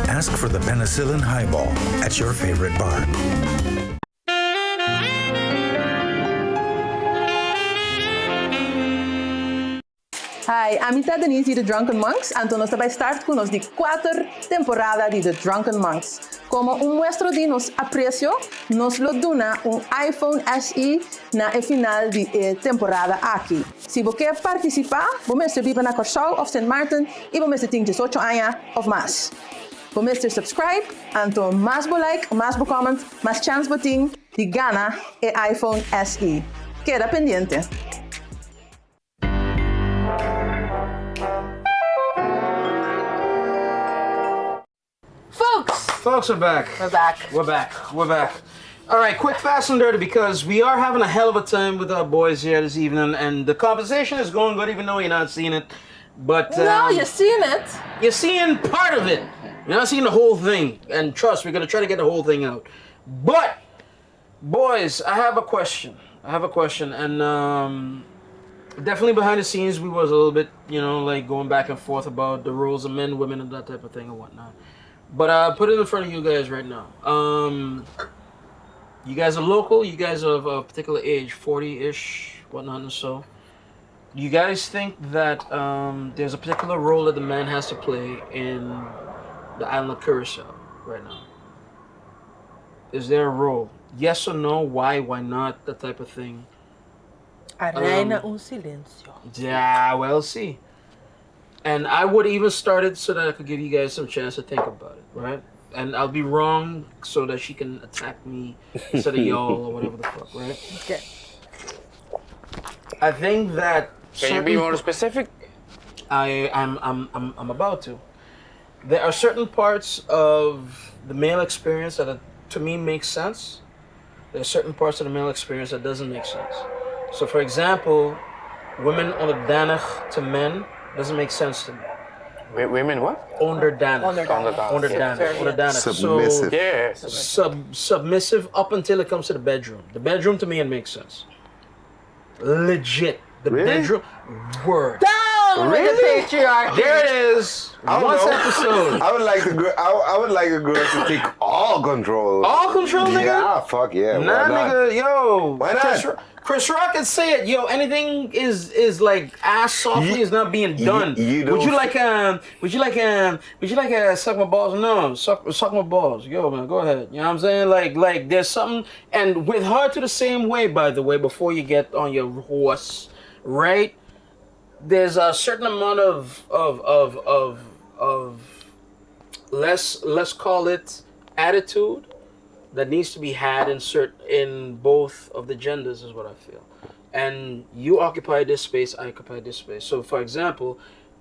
Ask for the penicillin highball at your favorite bar. Hi, amita Denise de Drunken Monks, and nós também start com nos de 4 temporada de The Drunken Monks. Como muestro de nos aprecio, nos lo dona iPhone SE na final de temporada aqui. Se você quer participar, você vive na Curacao of St. Martin e você tem 18 anos ou mais. Você subscribe, então mais like, mais comment, mais chance você de ganhar o iPhone SE. Queda pendiente. Folks, we're back. We're back. All right, quick, fast, and dirty, because we are having a hell of a time with our boys here this evening, and the conversation is going good, even though you're not seeing it. But No, you're seeing it. you're seeing part of it. You're not seeing the whole thing. And trust, we're gonna try to get the whole thing out. But, boys, I have a question, and definitely behind the scenes, we was a little bit, like going back and forth about the roles of men, women, and that type of thing and whatnot. But I put it in front of you guys right now. You guys are local. You guys are of a particular age, 40-ish, whatnot, and so. You guys think that there's a particular role that the man has to play in the island of Curacao right now? Is there a role? Yes or no? Why? Why not? That type of thing. Reina un silencio. Yeah, well, see. And I would even start it so that I could give you guys some chance to think about it, right? And I'll be wrong so that she can attack me instead of y'all or whatever the fuck, right? Okay. I think that. Can you be more specific? I'm about to. There are certain parts of the male experience that to me makes sense. There are certain parts of the male experience that doesn't make sense. So, for example, women onderdanig to men doesn't make sense to me. Women what? Onderdanig. Submissive. Submissive up until it comes to the bedroom. The bedroom to me it makes sense. Legit. The bedroom word. Down with the patriarchy. There it is. Once episode. I would like the girl. I would like a girl to take all control. All control, nigga. Yeah, fuck yeah. Nah, nigga, yo. Why not? Chris Rock can say it, yo. Anything is like ass softly is not being done. Would you like suck my balls? No, suck my balls. Yo, man, go ahead. You know what I'm saying? Like there's something, and with her to the same way. By the way, before you get on your horse, right? There's a certain amount of let's call it attitude that needs to be had in both of the genders is what I feel. And you occupy this space, I occupy this space. So for example,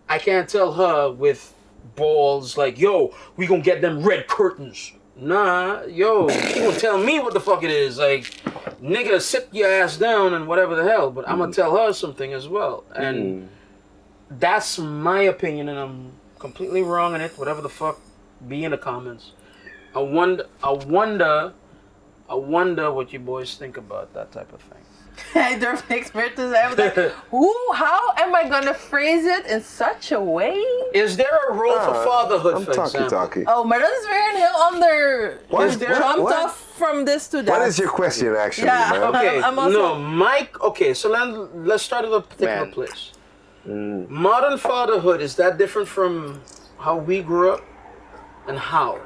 I can't tell her with balls like, yo, we gonna get them red curtains. Nah, yo, she gonna tell me what the fuck it is. Like, nigga, sit your ass down and whatever the hell. But I'm gonna tell her something as well. And that's my opinion, and I'm completely wrong in it. Whatever the fuck, be in the comments. I wonder what you boys think about that type of thing. I don't expect to say that. How am I gonna phrase it in such a way? Is there a role for fatherhood, for example? Talkie. Oh, maar dat is weer een heel ander. What? Jumped off from this to that. What is your question, actually, Yeah, man? Okay, I'm also- no, Mike. Okay, so let's start at a particular place. Modern fatherhood, is that different from how we grew up, and how,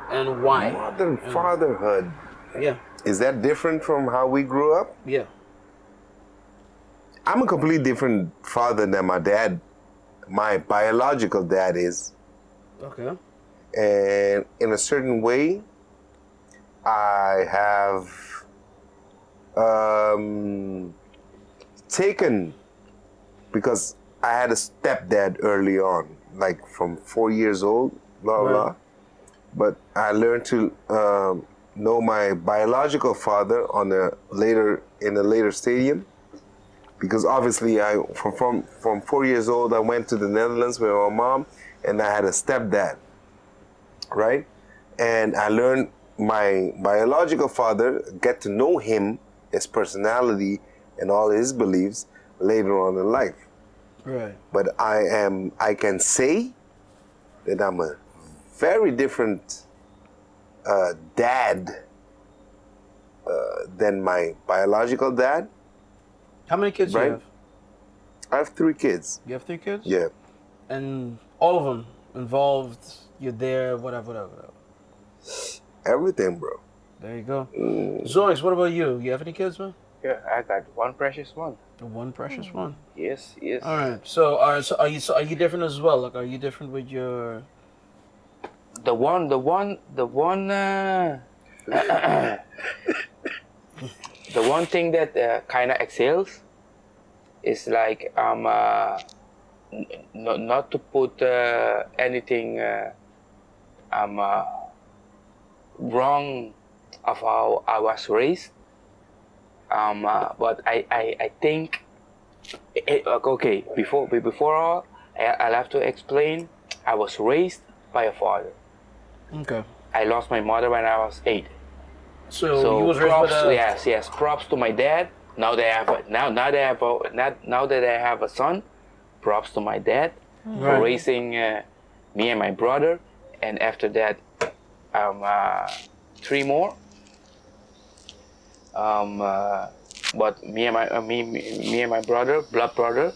and why? Modern fatherhood. Yeah. Is that different from how we grew up? Yeah. I'm a completely different father than my dad, my biological dad is. Okay. And in a certain way, I have taken, because I had a stepdad early on, like from 4 years old, blah, Right. blah. But I learned to know my biological father in a later stadium, because obviously from 4 years old I went to the Netherlands with my mom, and I had a stepdad, right? And I learned my biological father, get to know him, his personality and all his beliefs later on in life. Right. But I can say that I'm a very different dad than my biological dad. How many kids do you have? I have 3 kids. You have 3 kids? Yeah. And all of them involved, you're there, whatever. Everything, bro. There you go. Zoinx, what about you? You have any kids, man? Yeah, I got one precious one. One precious one. Yes, yes. All right. So are you different as well? Like, are you different with your? The one the one thing that kind of excels is like not to put anything wrong of how I was raised, but I think okay, before all I'll have to explain. I was raised by a father. Okay. I lost my mother when I was 8. So you was raised by yes, props to my dad now that I have a son, props to my dad for raising me and my brother, and after that, 3 more. But me and my brother, blood brother,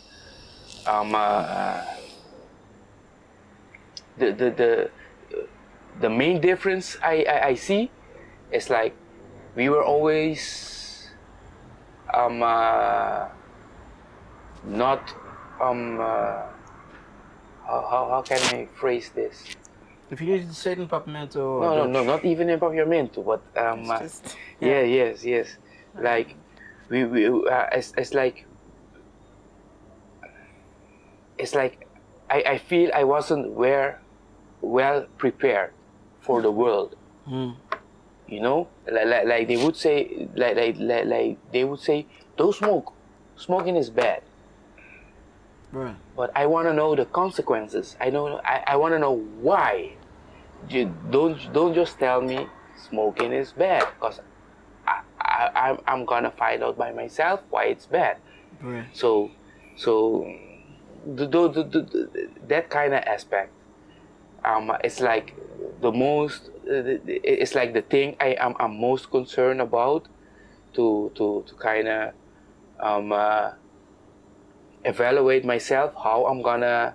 the main difference I see is like we were always not how can I phrase this? If you need to say it in Papamento. No, not even in Papamento, but yes. Like it's like I feel I wasn't well prepared for the world. You know, like they would say, like they would say, don't smoke. Smoking is bad. Right. But I want to know the consequences. I want to know why. You don't just tell me smoking is bad, because I'm gonna find out by myself why it's bad. Right. So that kind of aspect, it's like the most. It's like the thing I'm most concerned about, to kind of evaluate myself, how I'm gonna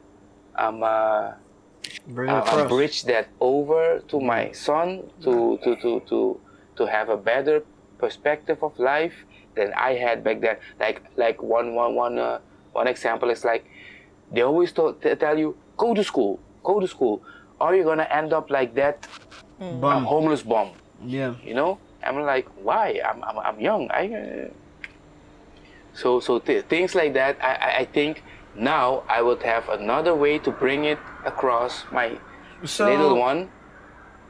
bridge that over to my son, to have a better perspective of life than I had back then. Like one example is like they always tell you go to school, or you're gonna end up like that homeless bum. Yeah. You know, I'm like, why? I'm young. So things like that. I think now I would have another way to bring it across my little one.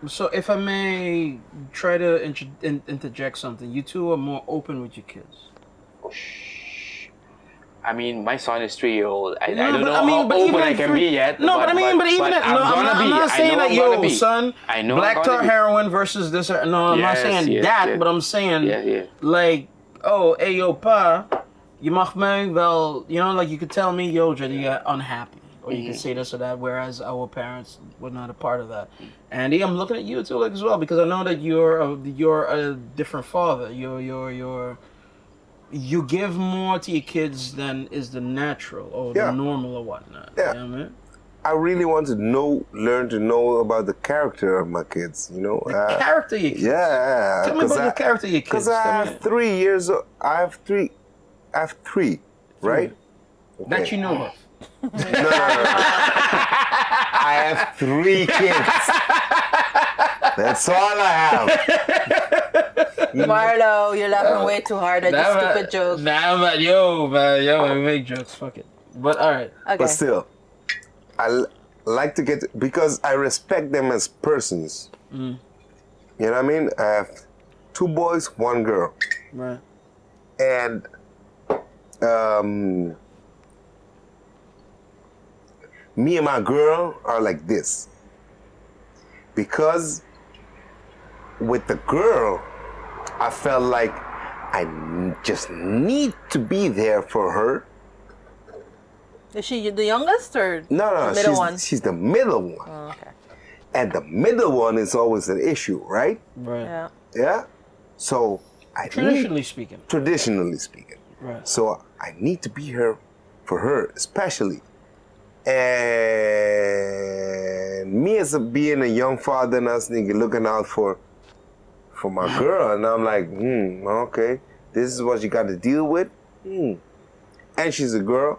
So if I may try to interject something, you two are more open with your kids. I mean, my son is 3-year-old. I don't know how open I can be yet. No, but I'm not saying that, yo, son, black tar heroin versus this. No, I'm not saying that, but I'm saying, like, oh, hey, yo, pa, je mag mij wel, you know, like you could tell me, yo, Jody, you're unhappy. Or you could say this or that, whereas our parents were not a part of that. Andy, I'm looking at you too, like, as well, because I know that you're a different father. You give more to your kids than is the natural or the normal or whatnot. Yeah. You know what I mean? I really want to learn to know about the character of my kids, you know. The character of your kids? Yeah. Tell me about the character of your kids. Because I have 3 years old. I have three, right? Okay. That you know of. No. I have 3 kids. That's all I have. Marlo, you're laughing way too hard at your stupid joke. Nah, man, yo, I make jokes, fuck it. But alright. Okay. But still, I like to because I respect them as persons. You know what I mean? I have 2 boys, 1 girl. Right. And me and my girl are like this. Because with the girl, I felt like I just need to be there for her. Is she the youngest or No, the middle one? She's the middle one. Oh, okay. And the middle one is always an issue, right? Right. Yeah? So Traditionally speaking. Right. So I need to be here for her, especially. And me as being a young father and us nigga looking out for my girl, and I'm like, okay, this is what you got to deal with. And she's a girl,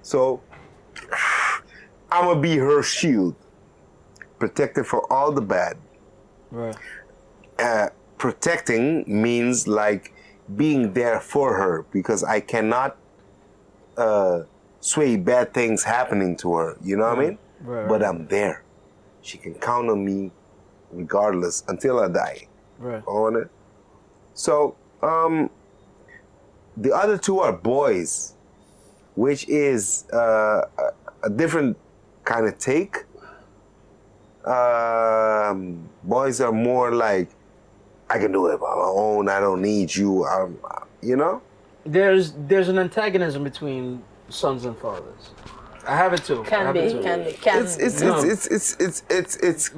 so I'm gonna be her shield, protect her for all the bad. Right. Protecting means like being there for her, because I cannot sway bad things happening to her. You know what I mean? Right. But I'm there. She can count on me regardless until I die. Right. On it. So, the other 2 are boys, which is a different kind of take. Boys are more like, I can do it by my own. I don't need you. You know. there's an antagonism between sons and fathers. I have it too. Can be. It's But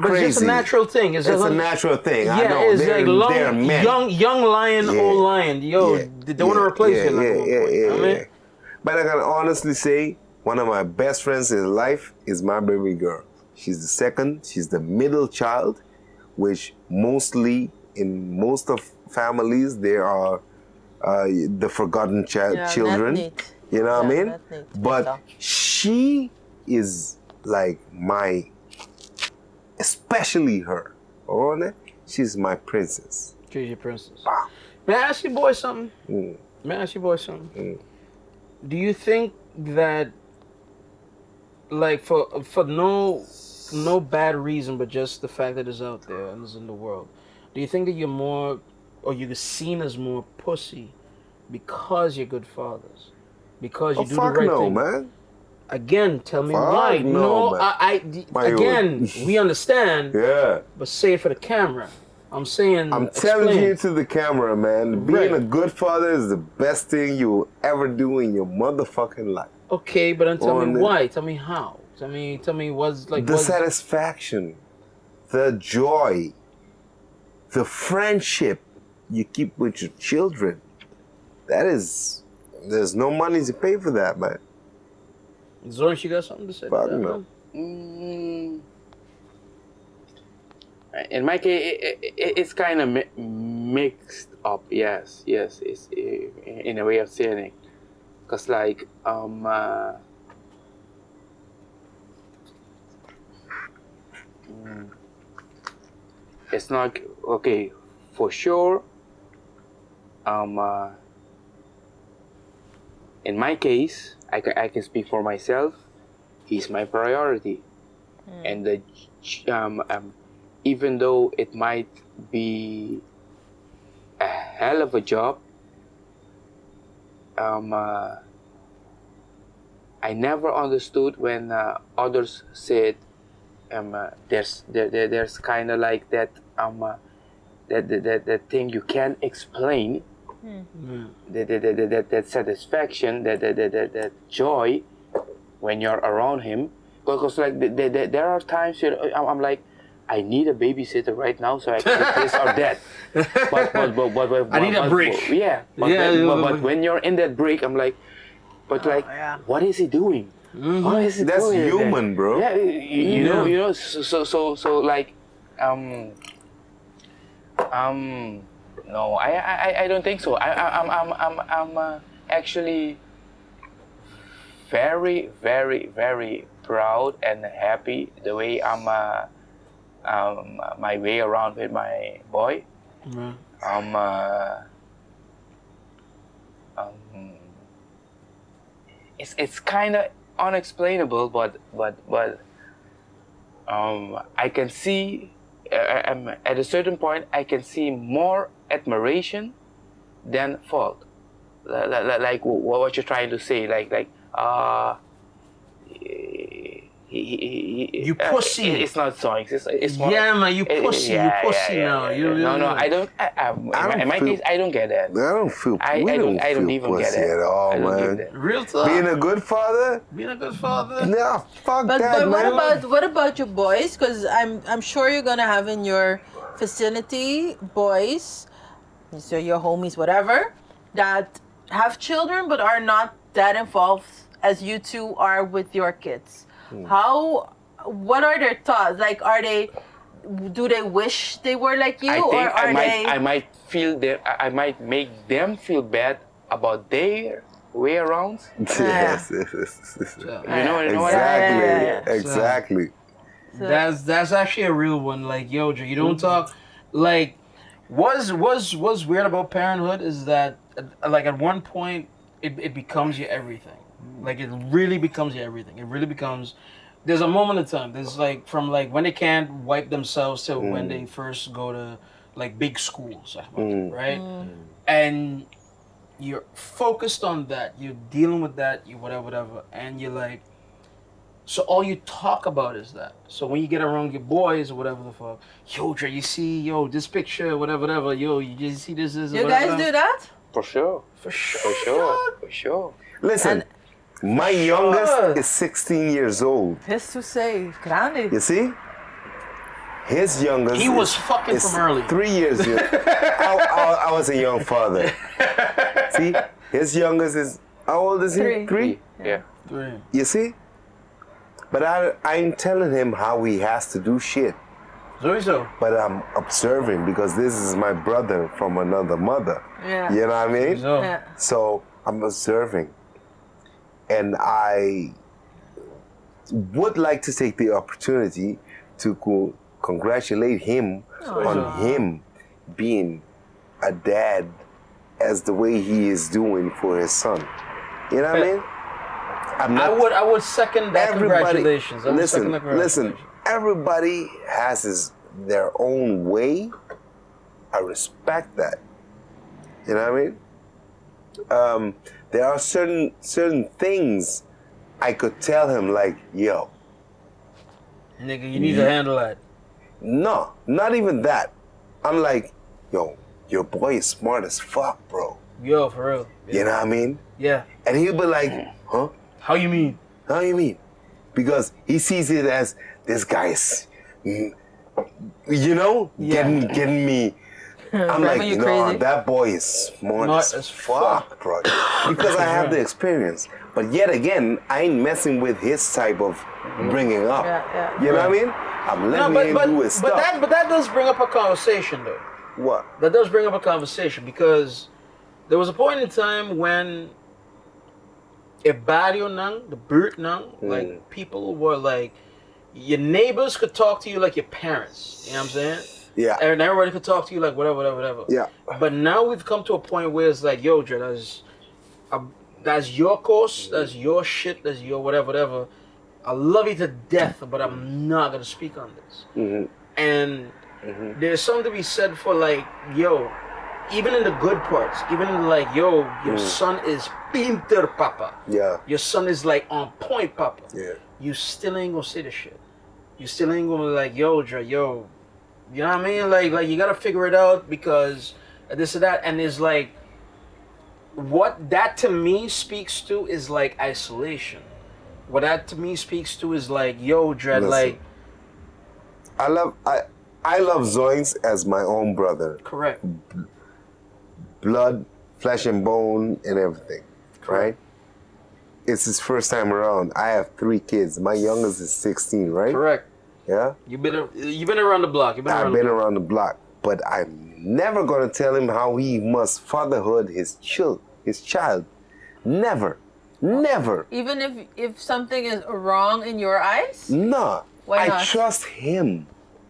crazy. it's just a natural thing. It's a like, natural thing. I yeah, know. it's they're, like they're men. young lion, old lion. Yo, they don't want to replace you. I mean, But I can honestly say, one of my best friends in life is my baby girl. She's the second. She's the middle child, which mostly in most of families there are the forgotten children. Not neat. You know what I mean? not neat. But she is like especially her. She's my princess. she's your princess. May I ask you boys something? Do you think that, like, for no bad reason, but just the fact that it's out there and it's in the world, do you think that you're more, or you're seen as more pussy because you're good fathers? Because you do the right thing? Man. Again, tell me Fuck why. no, man. Again, we understand. Yeah. But say it for the camera. I'm saying. I'm telling explain. you to the camera, man. Being a good father is the best thing you will ever do in your motherfucking life. Okay, but then tell me why. Tell me how. Tell me what's like. The satisfaction, the joy, the friendship you keep with your children. There's no money to pay for that, man. Zoinx, you got something to say? Fuck no. In my case, it's kind of mixed up. Yes, it's in a way of saying it, cause like it's not okay for sure. In my case, I can speak for myself. He's my priority, and the even though it might be a hell of a job, I never understood when others said there's kind of like that that thing you can't explain. That satisfaction, that joy when you're around him, because like there are times I'm like, I need a babysitter right now so I can do this or that. But I need a break. But when you're in that break, I'm like, what is he doing? What is he That's doing? human, bro. Yeah, you know. So like, no, I don't think so. I'm actually very, very, very proud and happy the way I'm my way around with my boy. It's kind of unexplainable, but I can see at a certain point I can see more admiration than fault. Like what you're trying to say, you pussy. It's not Zoinx. It's more, yeah, man, you pussy. You pussy now. No, I don't. In my case, I don't get that. I don't feel. I don't even pussy get it at all, man. Real talk. Being a good father. Nah, fuck But that, man. what about your boys? Because I'm sure you're gonna have in your vicinity boys, so your homies, whatever, that have children but are not that involved as you two are with your kids. What are their thoughts? Like, do they wish they were like you, I might make them feel bad about their way around. Yes. You know Exactly. That's actually a real one. Like, yo, you don't talk. Like, what's weird about parenthood is that, like, at one point it becomes your everything. Like, it really becomes your everything. It really becomes. There's a moment in time. There's like from like when they can't wipe themselves to when they first go to like big schools, right? And you're focused on that. You're dealing with that. You whatever, and you're like. So all you talk about is that. So when you get around your boys or whatever the fuck, yo, Dre, you see, this picture, whatever, yo, you just see this, you guys do that? For sure. For sure. For sure. For sure. Listen, my youngest is 16 years old. Jesus say, grande. You see? His youngest He was fucking from early. 3 years young. I was a young father. See? His youngest is, how old is he? 3? Yeah. 3. You see? But I ain't telling him how he has to do shit. So. But I'm observing because this is my brother from another mother. Yeah. You know what I mean? So. Yeah. So I'm observing. And I would like to take the opportunity to congratulate him on him being a dad as the way he is doing for his son. You know what I mean? I would second that. Congratulations. I would second that Listen, everybody has their own way. I respect that. You know what I mean? There are certain things I could tell him, like, yo. Nigga, you need to handle that. No, not even that. I'm like, yo, your boy is smart as fuck, bro. Yo, for real. You know what I mean? Yeah. And he'll be like, huh? How you mean? How you mean? Because he sees it as this guy's, you know, getting me. I'm like, you no, crazy? that boy is smart as fuck, bro. Because I have the experience. But yet again, I ain't messing with his type of bringing up. Yeah. You know what I mean? I'm letting him do his stuff. But that does bring up a conversation, though. What? That does bring up a conversation because there was a point in time when if barrio nang, the buurt nang, like people were like, your neighbors could talk to you like your parents. You know what I'm saying? Yeah. And everybody could talk to you like whatever. Yeah. But now we've come to a point where it's like, yo, Dre, that's your course, that's your shit, that's your whatever. I love you to death, but I'm not gonna speak on this. Mm-hmm. And there's something to be said for like, yo, even in the good parts, even in like, yo, your son is pinter, papa. Yeah. Your son is like on point, papa. Yeah. You still ain't gonna say the shit. You still ain't gonna be like, yo, Dre, yo. You know what I mean? Like you gotta figure it out because this or that. And it's like, what that to me speaks to is like isolation. What that to me speaks to is like, yo, Dre, like. I love Zoinx as my own brother. Correct. Blood, flesh and bone, and everything. Right? It's his first time around. I have 3 kids. My youngest is 16, right? Correct. Yeah? You've been around the block. I've been around the block. But I'm never gonna tell him how he must fatherhood his child. Never. Never. Even if something is wrong in your eyes? No. Why not? I trust him.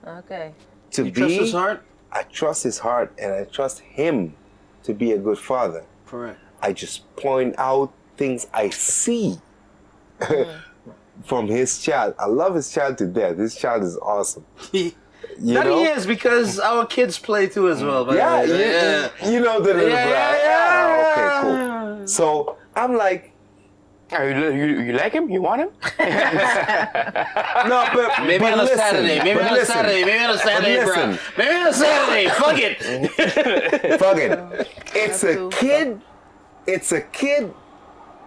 Okay. You trust his heart? I trust his heart and I trust him to be a good father. Correct. I just point out things I see from his child. I love his child to death. This child is awesome. He is because our kids play too as well. You know the little brat. Yeah. Okay, cool. So I'm like, You like him? You want him? no, but maybe on a Saturday. Maybe on a Saturday, bro. Maybe on a Saturday. Fuck it. Fuck it. It's a kid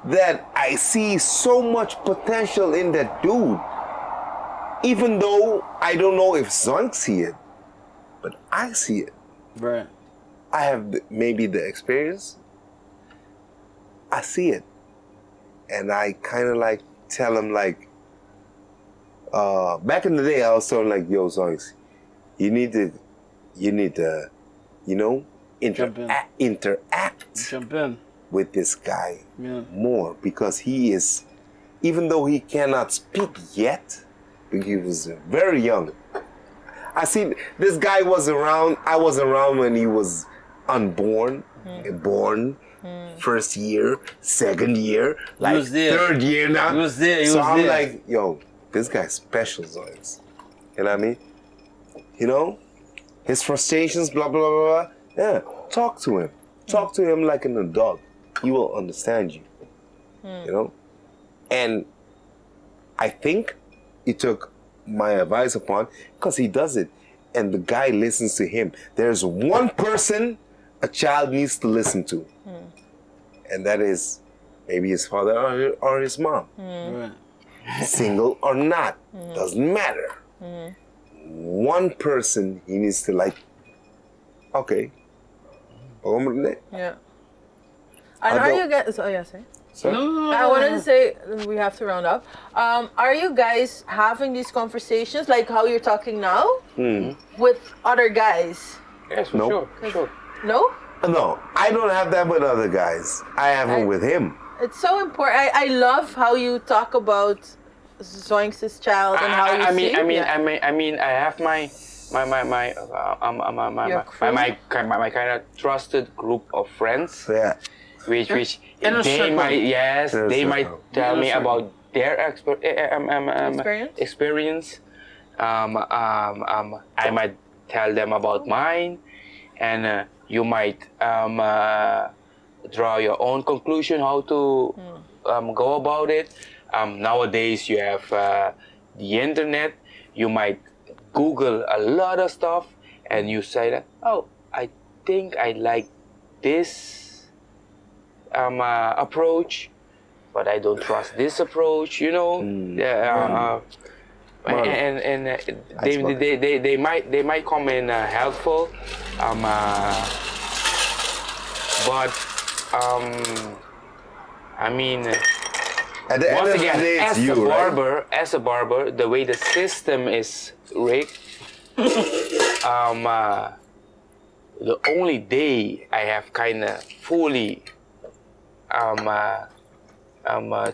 that I see so much potential in that dude. Even though I don't know if Zoinx see it, but I see it. Right. I have maybe the experience. I see it. And I kind of like tell him like, back in the day, I was telling like, yo, Zoinx, you need to, you know, interact Jump in with this guy more because he is, even though he cannot speak yet, because he was very young. I see this guy was around. I was around when he was unborn, born. First year, second year, like third year now. He was there. So I'm like, yo, this guy's special, Zoinx. You know what I mean? You know, his frustrations, blah blah blah blah. Yeah, talk to him. Talk to him like an adult. He will understand you. You know, and I think he took my advice upon because he does it, and the guy listens to him. There's one person a child needs to listen to. And that is maybe his father or his mom. Right. Single or not, doesn't matter. One person he needs to like, okay. Yeah. And are you guys? Oh yeah, say. No. I wanted to say we have to round up. Are you guys having these conversations like how you're talking now with other guys? Yes, for Nope. sure. No. No, I don't have that with other guys. I have it with him. It's so important. I love how you talk about Zoinx's child and how you see. I have my kind of trusted group of friends. Yeah. Which Inner they circle. might tell me about their experience. I might tell them about mine, and you might draw your own conclusion how to go about it. Nowadays you have the internet. You might Google a lot of stuff, and you say that, oh, I think I like this approach, but I don't trust this approach. You know, they might come in helpful, but I mean. At the end Once of the again, day, it's you, right? as a barber, the way the system is rigged, the only day I have kind of fully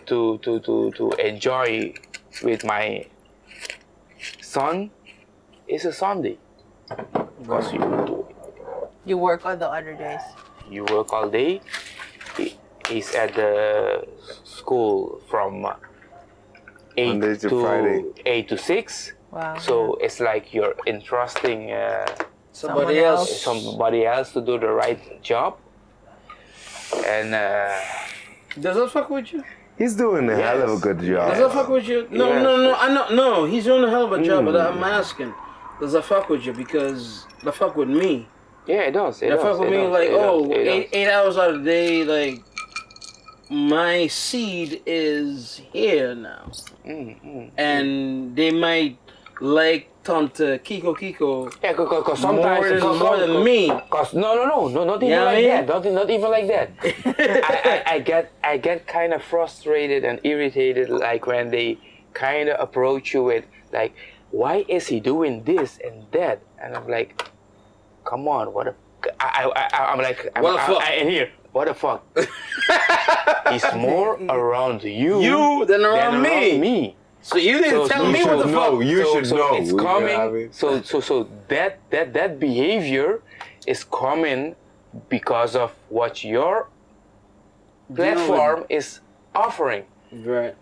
to enjoy with my son is a Sunday, because You work on the other days. you work all day. He's at the school from 8 Monday to Friday. 8 to 6. Wow. So it's like you're entrusting Somebody else. somebody else to do the right job. And Does that fuck with you? He's doing a hell of a good job. Does that fuck with you? No, Yes. I know. No, he's doing a hell of a job, but I'm asking, does that fuck with you? Because that fuck with me. yeah, it does. It That does. fuck with it me does, like, it does, it does. 8 hours out of the day, like, my seed is here now. And they might like Tante Kiko. Yeah, because sometimes more than me. Cause no, not even Yeah, like man. that. Not even like that. I get kind of frustrated and irritated, like when they kind of approach you with like, why is he doing this and that? And I'm like, come on, what a. I'm like, What the fuck? and here, what the fuck? He's more around you Than around me. So you didn't tell me what the fuck. You should know. It's You know what I coming. mean? So that behavior is coming because of what your platform is offering. Right.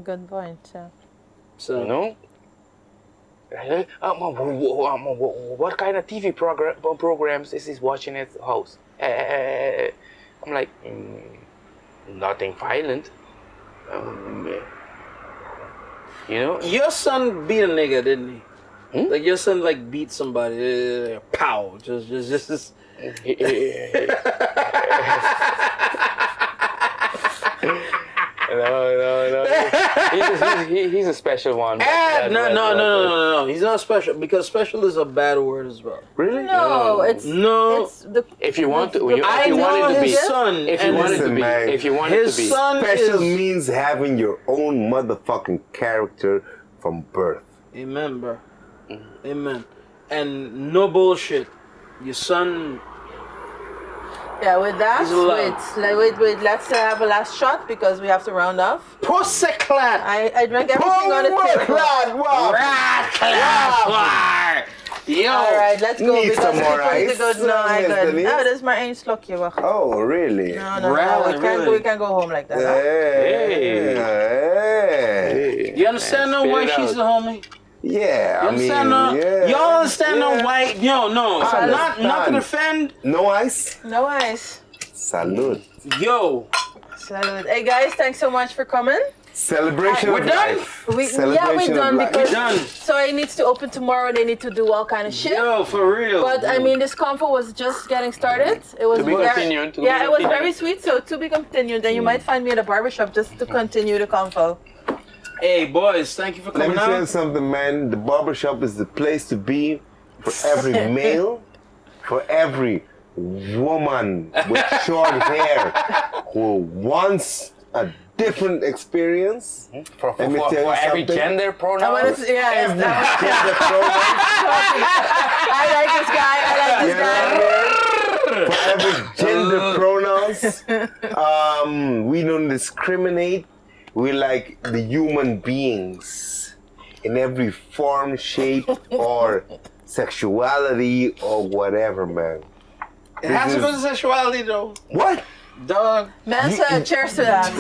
Good point. Yeah. So You know. What kind of TV programs is he watching at house? I'm like, nothing violent. You know. your son beat a nigga, didn't he? Like your son like beat somebody. Pow. Just. No. He's a special one. No. He's not special because special is a bad word as well. Really? No, it's No. It's the. If you want to, I know his son. if you and wanted to Listen, be, man, if you wanted his to be, son Special is. means having your own motherfucking character from birth. Amen, bro. Amen. And no bullshit. Your son. Yeah, with that, He's alive. wait. Let's have a last shot because we have to round off. Proseclat. I drank everything on the table. Yo. All right, let's go Need because some more people need to go. ice, No, I Miss good. Denise? No, this is my één slokje. Wacht. Oh, really? No. Right, We can't really. we can't go home like that. Huh? Hey. You understand now why Spit it she's out. a homie? Yeah, You I mean, understand now? yeah. Y'all understand now Yeah. why? No. So I not to understand. defend. No ice? No ice. Salud. Yo. Salud. Hey guys, thanks so much for coming. Celebration We're of done? life. We're Celebration done of life. because We're done. so it needs to open tomorrow. They need to do all kind of shit. Yo, for real. But I mean, this convo was just getting started. It was To be very, continued, to be yeah, it was continued. very sweet. So to be continued. Then you might find me at a barbershop just to continue the convo. Hey, boys, thank you for Let coming me tell you out. something, man. The barbershop is the place to be for every male, for every woman with short hair who wants a different experience. For Let me tell you every something. gender I pronoun. want to, yeah, Every that gender pronoun. I like this guy. I like this guy. For every gender pronouns, we don't discriminate. We like the human beings in every form, shape, or sexuality, or whatever, man. It has to go to sexuality, though. What? Dog. Man, cheers to that.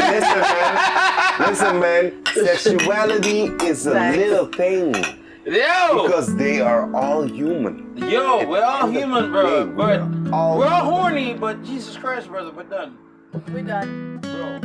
Listen, man. Sexuality is a Nice. little thing Yo! because they are all human. Yo, we're all human, bro. But all we're all horny, but Jesus Christ, brother, we're done. We done. Bro.